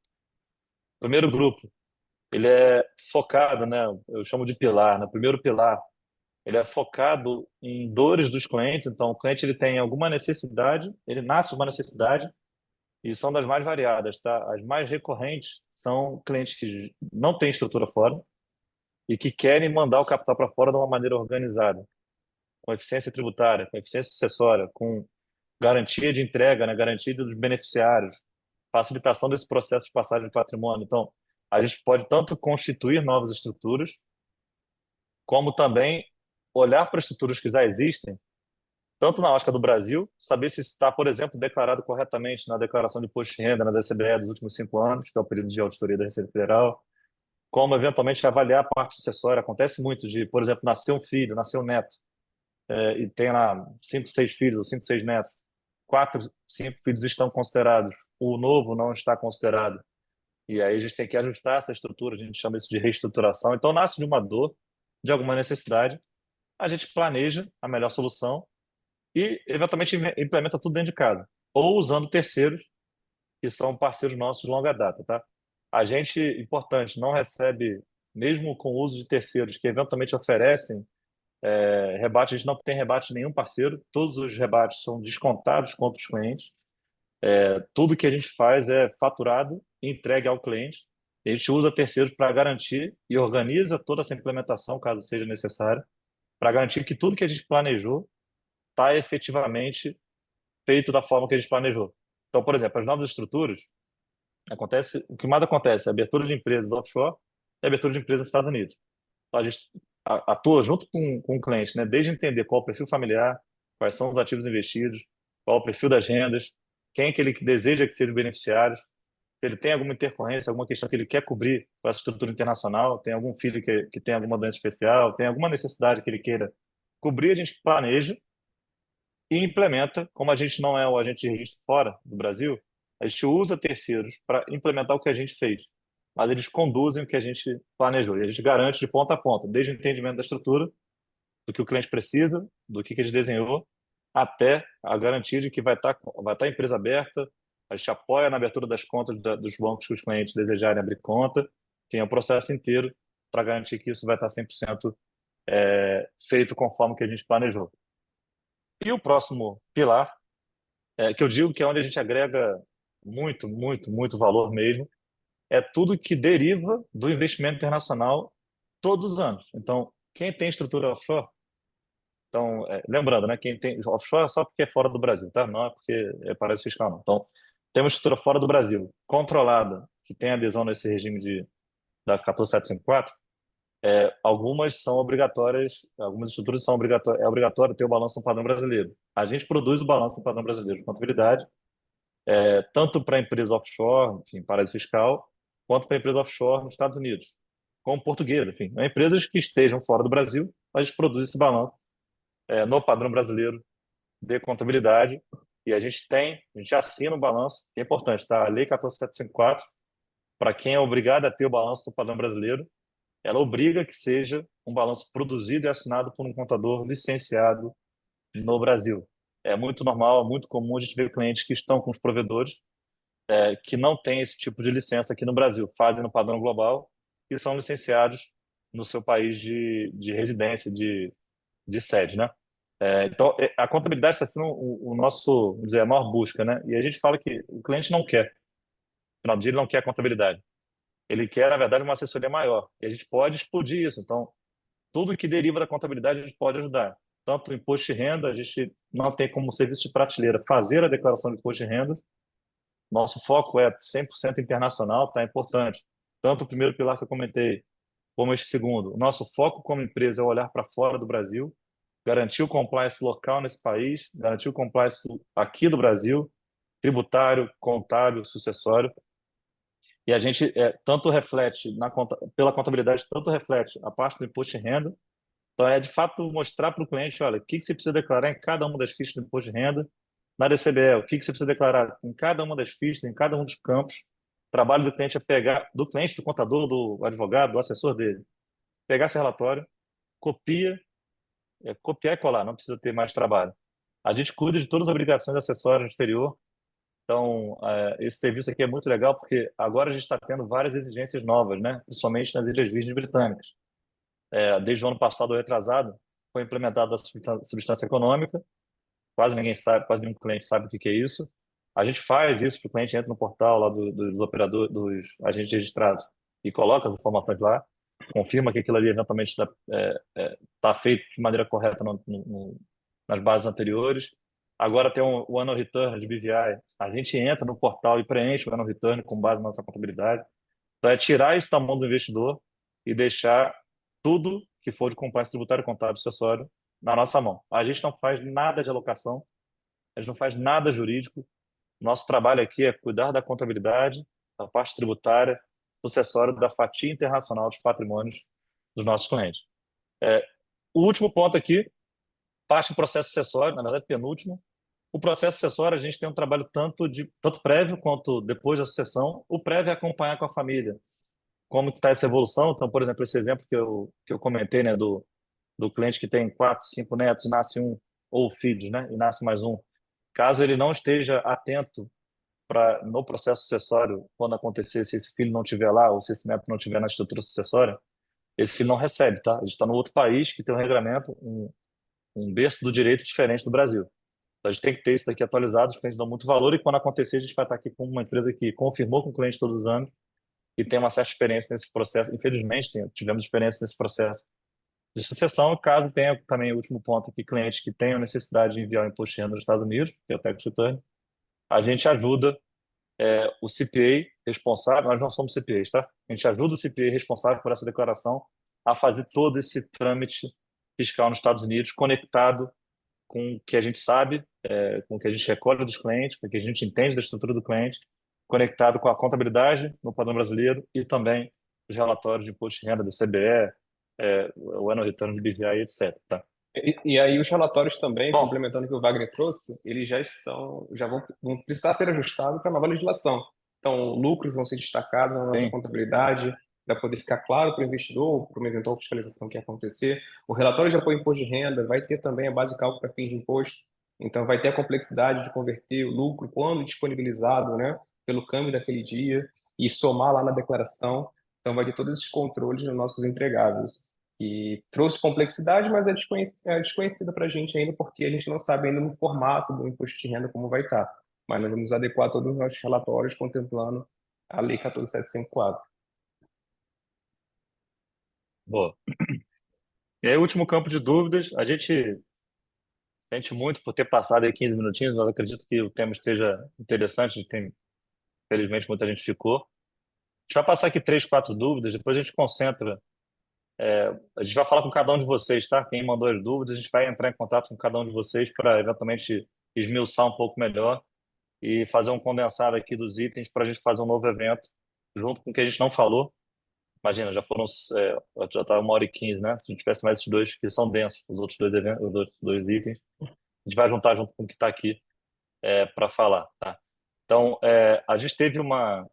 O primeiro grupo, ele é focado, né? Eu chamo de pilar, né? O primeiro pilar, ele é focado em dores dos clientes. Então, o cliente ele tem alguma necessidade, ele nasce com uma necessidade e são das mais variadas, tá? As mais recorrentes são clientes que não têm estrutura fora e que querem mandar o capital para fora de uma maneira organizada, com eficiência tributária, com eficiência sucessória, com garantia de entrega, né? Garantia dos beneficiários, facilitação desse processo de passagem de patrimônio. Então, a gente pode tanto constituir novas estruturas como também olhar para estruturas que já existem, tanto na ótica do Brasil, saber se está, por exemplo, declarado corretamente na declaração de imposto de renda, na DCBE dos últimos 5 anos, que é o período de auditoria da Receita Federal, como eventualmente avaliar a parte sucessória. Acontece muito de, por exemplo, nascer um filho, nascer um neto, e tem lá 5, 6 filhos ou 5, 6 netos. 4, 5 filhos estão considerados, o novo não está considerado. E aí a gente tem que ajustar essa estrutura, a gente chama isso de reestruturação. Então nasce de uma dor, de alguma necessidade, a gente planeja a melhor solução e eventualmente implementa tudo dentro de casa, ou usando terceiros que são parceiros nossos de longa data, tá? A gente, importante, não recebe, mesmo com o uso de terceiros que eventualmente oferecem rebate, a gente não tem rebate de nenhum parceiro, todos os rebates são descontados contra os clientes. Tudo que a gente faz é faturado e entregue ao cliente. A gente usa terceiros para garantir e organiza toda essa implementação, caso seja necessário, para garantir que tudo que a gente planejou está efetivamente feito da forma que a gente planejou. Então, por exemplo, as novas estruturas, o que mais acontece é abertura de empresas offshore e abertura de empresas nos Estados Unidos. Então, a gente atua junto com o cliente, né? Desde entender qual é o perfil familiar, quais são os ativos investidos, qual é o perfil das rendas, quem é que ele deseja que sejam beneficiários, se ele tem alguma intercorrência, alguma questão que ele quer cobrir com essa estrutura internacional, tem algum filho que tem alguma doença especial, tem alguma necessidade que ele queira cobrir, a gente planeja e implementa. Como a gente não é o agente de registro fora do Brasil, a gente usa terceiros para implementar o que a gente fez, mas eles conduzem o que a gente planejou e a gente garante de ponta a ponta, desde o entendimento da estrutura, do que o cliente precisa, do que a gente desenhou, até a garantia de que vai estar a empresa aberta. A gente apoia na abertura das contas dos bancos que os clientes desejarem abrir conta, tem o processo inteiro para garantir que isso vai estar 100% feito conforme o que a gente planejou. E o próximo pilar, que eu digo que é onde a gente agrega muito, muito, muito valor mesmo, é tudo que deriva do investimento internacional todos os anos. Então, quem tem estrutura offshore, então, lembrando, né, quem tem offshore é só porque é fora do Brasil, tá? Não é porque é paraíso fiscal, não. Então, tem uma estrutura fora do Brasil, controlada, que tem adesão nesse regime da 14754, algumas são obrigatórias, algumas estruturas são obrigatórias, é obrigatório ter o balanço no padrão brasileiro. A gente produz o balanço no padrão brasileiro de contabilidade tanto para empresa offshore, enfim, paraíso fiscal, quanto para empresa offshore nos Estados Unidos, como portuguesa, enfim, empresas que estejam fora do Brasil, a gente produz esse balanço no padrão brasileiro de contabilidade e a gente assina o balanço, que é importante, tá? A Lei 14.754, para quem é obrigado a ter o balanço do padrão brasileiro, ela obriga que seja um balanço produzido e assinado por um contador licenciado no Brasil. É muito normal, muito comum a gente ver clientes que estão com os provedores que não têm esse tipo de licença aqui no Brasil, fazem no padrão global e são licenciados no seu país de residência, de sede, né? Então, a contabilidade está sendo o nosso, vamos dizer, a maior busca, né? E a gente fala que o cliente não quer, no final do dia ele não quer a contabilidade. Ele quer, na verdade, uma assessoria maior. E a gente pode explodir isso. Então, tudo que deriva da contabilidade a gente pode ajudar. Tanto o imposto de renda, a gente não tem como serviço de prateleira fazer a declaração de imposto de renda. Nosso foco é 100% internacional, tá? É importante. Tanto o primeiro pilar que eu comentei, como este segundo. O nosso foco como empresa é olhar para fora do Brasil, garantir o compliance local nesse país, garantir o compliance aqui do Brasil, tributário, contábil, sucessório. E a gente tanto reflete pela contabilidade, tanto reflete a parte do imposto de renda. Então, é de fato mostrar para o cliente, olha, o que que você precisa declarar em cada uma das fichas do imposto de renda, na DCBE, o que que você precisa declarar em cada uma das fichas, em cada um dos campos. O trabalho do cliente é pegar, do cliente, do contador, do advogado, do assessor dele, pegar esse relatório, copia, copiar e colar, não precisa ter mais trabalho. A gente cuida de todas as obrigações acessórias no exterior. Então, esse serviço aqui é muito legal porque agora a gente está tendo várias exigências novas, né? Principalmente nas Ilhas Virgens Britânicas. Desde o ano passado, ou retrasado, foi implementada a substância econômica. Quase ninguém sabe, quase nenhum cliente sabe o que que é isso. A gente faz isso, o cliente entra no portal lá dos operadores, dos agentes registrados e coloca as informações lá, confirma que aquilo ali eventualmente está feito de maneira correta nas bases anteriores. Agora tem o Annual Return de BVI. A gente entra no portal e preenche o Annual Return com base na nossa contabilidade. Então, é tirar isso da mão do investidor e deixar tudo que for de compliance tributário, contábil, acessório na nossa mão. A gente não faz nada de alocação, a gente não faz nada jurídico. Nosso trabalho aqui é cuidar da contabilidade, da parte tributária, sucessório da fatia internacional dos patrimônios dos nossos clientes. O último ponto aqui, parte do processo sucessório, na verdade, penúltimo. O processo sucessório, a gente tem um trabalho tanto prévio quanto depois da sucessão. O prévio é acompanhar com a família como está essa evolução. Então, por exemplo, esse exemplo que eu comentei, né, do cliente que tem quatro, cinco netos, nasce um, ou filhos, né, e nasce mais um. Caso ele não esteja atento no processo sucessório, quando acontecer, se esse filho não estiver lá, ou se esse neto não estiver na estrutura sucessória, esse filho não recebe, tá? A gente está no outro país que tem um regulamento, um berço do direito diferente do Brasil. Então, a gente tem que ter isso daqui atualizado, os clientes dão muito valor, e quando acontecer, a gente vai estar aqui com uma empresa que confirmou com o cliente todos os anos e tem uma certa experiência nesse processo. Infelizmente, tivemos experiência nesse processo de sucessão. Caso tenha também o último ponto aqui, clientes que tenham necessidade de enviar o imposto de renda nos Estados Unidos, que é o Tax Return, a gente ajuda o CPA responsável, nós não somos CPAs, tá? A gente ajuda o CPA responsável por essa declaração a fazer todo esse trâmite fiscal nos Estados Unidos, conectado com o que a gente sabe, com o que a gente recolhe dos clientes, com o que a gente entende da estrutura do cliente, conectado com a contabilidade no padrão brasileiro e também os relatórios de imposto de renda do CBE, o Annual Return de BVI, etc. Tá? E aí os relatórios também, Bom, complementando o que o Wagner trouxe, eles já vão precisar ser ajustados para a nova legislação. Então, lucros vão ser destacados na nossa sim, contabilidade, para poder ficar claro para o investidor, para uma eventual fiscalização que acontecer. O relatório de apoio ao imposto de renda vai ter também a base de cálculo para fins de imposto. Então, vai ter a complexidade de converter o lucro quando disponibilizado, né, pelo câmbio daquele dia e somar lá na declaração. Então, vai ter todos esses controles nos nossos entregáveis que trouxe complexidade, mas é desconhecida para a gente ainda, porque a gente não sabe ainda no formato do imposto de renda como vai estar. Mas nós vamos adequar todos os nossos relatórios contemplando a Lei 14.754. boa. E aí, o último campo de dúvidas, a gente sente muito por ter passado aí 15 minutinhos, mas acredito que o tema esteja interessante, infelizmente muita gente ficou. A gente vai passar aqui três, quatro dúvidas, depois a gente concentra. A gente vai falar com cada um de vocês, tá? Quem mandou as dúvidas, a gente vai entrar em contato com cada um de vocês para eventualmente esmiuçar um pouco melhor. e fazer um condensado aqui dos itens para a gente fazer um novo evento, junto com o que a gente não falou. Imagina, já foram, já tá 1h15, né? Se a gente tivesse mais esses dois, que são densos, os outros dois eventos, os outros dois itens, a gente vai juntar junto com o que está aqui para falar, tá? Então, a gente teve uma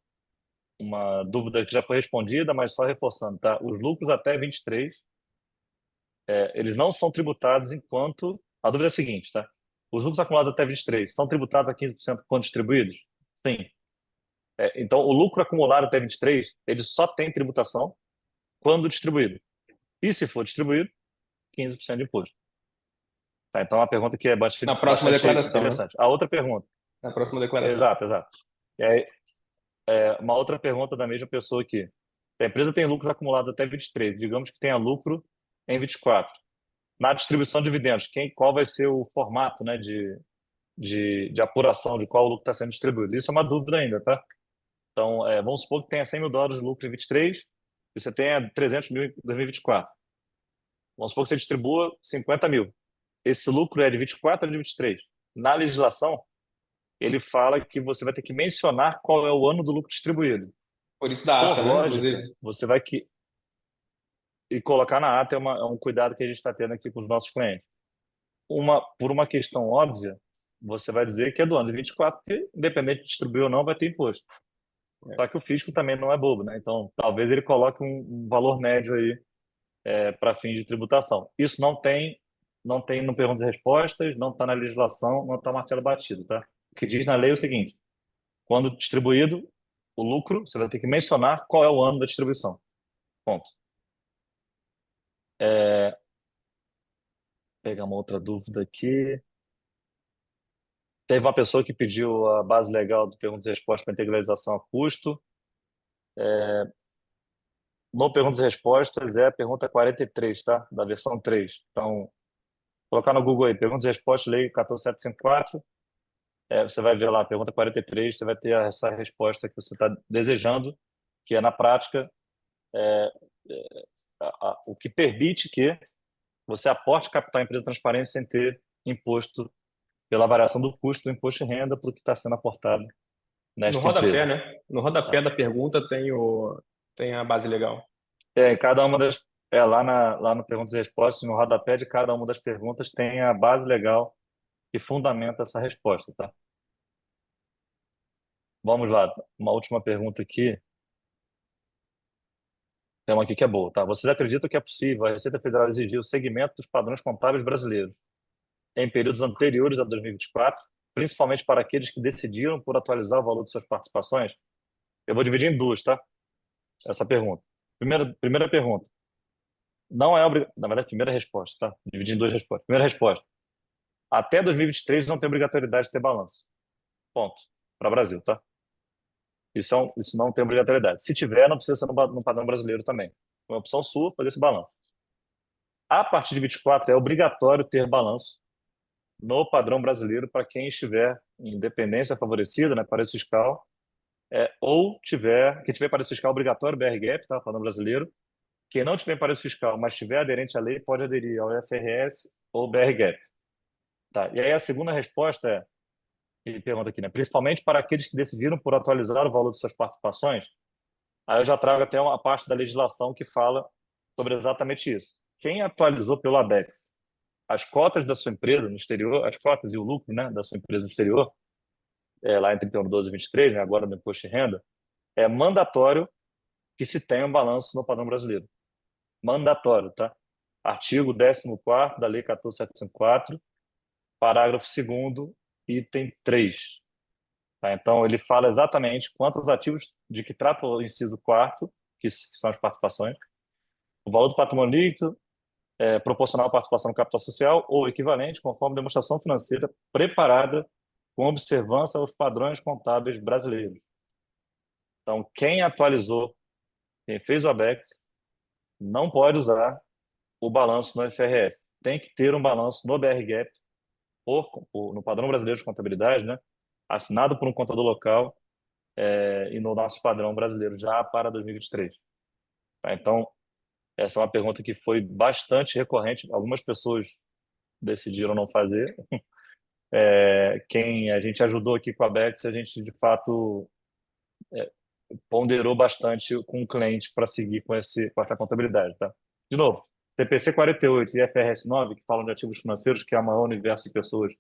dúvida que já foi respondida, mas só reforçando, tá? Os lucros até 23, eles não são tributados enquanto... A dúvida é a seguinte, tá? Os lucros acumulados até 23 são tributados a 15% quando distribuídos? Sim. Então, o lucro acumulado até 23, ele só tem tributação quando distribuído. E se for distribuído, 15% de imposto. Tá? Então, é uma pergunta que é Na próxima bastante declaração, né? interessante. A outra pergunta. Na próxima declaração. Exato, exato. E aí, uma outra pergunta da mesma pessoa aqui. Se a empresa tem lucro acumulado até 23, digamos que tenha lucro em 24. Na distribuição de dividendos, qual vai ser o formato, né, de apuração de qual lucro está sendo distribuído? Isso é uma dúvida ainda, tá? Então, vamos supor que tenha US$ 100.000 de lucro em 23 e você tenha 300 mil em 2024. Vamos supor que você distribua 50 mil. Esse lucro é de 24 ou de 23? Na legislação, ele fala que você vai ter que mencionar qual é o ano do lucro distribuído. Por isso da Por ata, né? lógica, Inclusive. você vai que e colocar na ata é um cuidado que a gente está tendo aqui com os nossos clientes. Por uma questão óbvia, você vai dizer que é do ano de 24, porque independente de distribuir ou não, vai ter imposto. É. Só que o fisco também não é bobo, né? Então, talvez ele coloque um valor médio aí para fins de tributação. Isso não tem no perguntas e respostas, não está na legislação, não está martelo batido, tá? O que diz na lei é o seguinte: quando distribuído o lucro, você vai ter que mencionar qual é o ano da distribuição. Ponto. É, pegar uma outra dúvida aqui. Teve uma pessoa que pediu a base legal do perguntas e respostas para integralização a custo. No perguntas e respostas é a pergunta 43, tá? Da versão 3. Então, colocar no Google aí, perguntas e respostas, lei 14754. Você vai ver lá, pergunta 43, você vai ter essa resposta que você está desejando, que é, na prática, é, o que permite que você aporte capital em empresa transparente sem ter imposto pela variação do custo do imposto de renda para o que está sendo aportado No nesta rodapé, empresa. né? No rodapé Tá? da pergunta tem a base legal. Cada uma das, lá no Perguntas e Respostas, no rodapé de cada uma das perguntas tem a base legal que fundamenta essa resposta, tá? Vamos lá, uma última pergunta aqui. Tem uma aqui que é boa, tá? Vocês acreditam que é possível a Receita Federal exigir o segmento dos padrões contábeis brasileiros em períodos anteriores a 2024, principalmente para aqueles que decidiram por atualizar o valor de suas participações? Eu vou dividir em duas, tá? Essa pergunta. Primeira pergunta. Não é obrigatório. Na verdade, primeira resposta, tá? Dividir em duas respostas. Primeira resposta. Até 2023 não tem obrigatoriedade de ter balanço. Ponto. Para o Brasil, tá? Isso não tem obrigatoriedade. Se tiver, não precisa ser no padrão brasileiro também. É uma opção sua fazer esse balanço. A partir de 24 é obrigatório ter balanço no padrão brasileiro para quem estiver em independência favorecida, né, paraíso fiscal, ou que tiver paraíso fiscal obrigatório, BR-GAP, tá, padrão brasileiro. Quem não tiver paraíso fiscal, mas estiver aderente à lei, pode aderir ao IFRS ou BR-GAP. Tá? E aí a segunda resposta que pergunta aqui, né, principalmente para aqueles que decidiram por atualizar o valor de suas participações. Aí eu já trago até uma parte da legislação que fala sobre exatamente isso. Quem atualizou pelo ABEX as cotas da sua empresa no exterior, as cotas e o lucro, né, da sua empresa no exterior, lá em 31/12 e 23, né, agora no imposto de renda, é mandatório que se tenha um balanço no padrão brasileiro. Mandatório, tá? Artigo 14º da Lei 14.754, parágrafo 2º, item 3. Tá? Então, ele fala exatamente quantos ativos de que trata o inciso 4º, que são as participações, o valor do patrimônio líquido, proporcional à participação no capital social ou equivalente, conforme demonstração financeira preparada com observância aos padrões contábeis brasileiros. Então, quem atualizou, quem fez o ABEX, não pode usar o balanço no FRS. Tem que ter um balanço no BR-GAP, no padrão brasileiro de contabilidade, né? Assinado por um contador local e no nosso padrão brasileiro já para 2023. Tá? Então, essa é uma pergunta que foi bastante recorrente. Algumas pessoas decidiram não fazer, Quem a gente ajudou aqui com a Bets, a gente de fato ponderou bastante com o cliente para seguir com essa contabilidade, tá? De novo, CPC 48 e IFRS 9, que falam de ativos financeiros, que é o maior universo de pessoas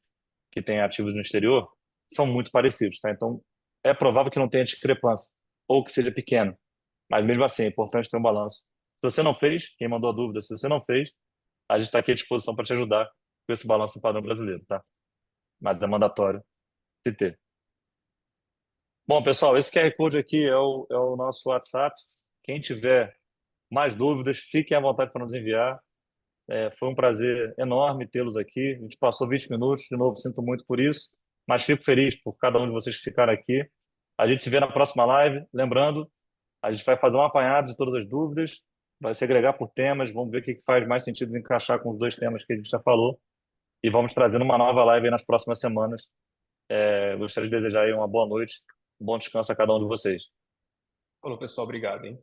que têm ativos no exterior, são muito parecidos, tá? Então, é provável que não tenha discrepância, ou que seja pequeno, mas mesmo assim, é importante ter um balanço. Se você não fez, quem mandou a dúvida, se você não fez, a gente está aqui à disposição para te ajudar com esse balanço padrão brasileiro, tá? Mas é mandatório se ter. Bom, pessoal, esse QR Code aqui é o nosso WhatsApp. Quem tiver mais dúvidas, fiquem à vontade para nos enviar. Foi um prazer enorme tê-los aqui. A gente passou 20 minutos, de novo, sinto muito por isso, mas fico feliz por cada um de vocês que ficaram aqui. A gente se vê na próxima live. Lembrando, a gente vai fazer um apanhado de todas as dúvidas, vai se agregar por temas, vamos ver o que faz mais sentido encaixar com os dois temas que a gente já falou e vamos trazendo uma nova live aí nas próximas semanas. Gostaria de desejar aí uma boa noite, um bom descanso a cada um de vocês. Falou, pessoal, obrigado, hein?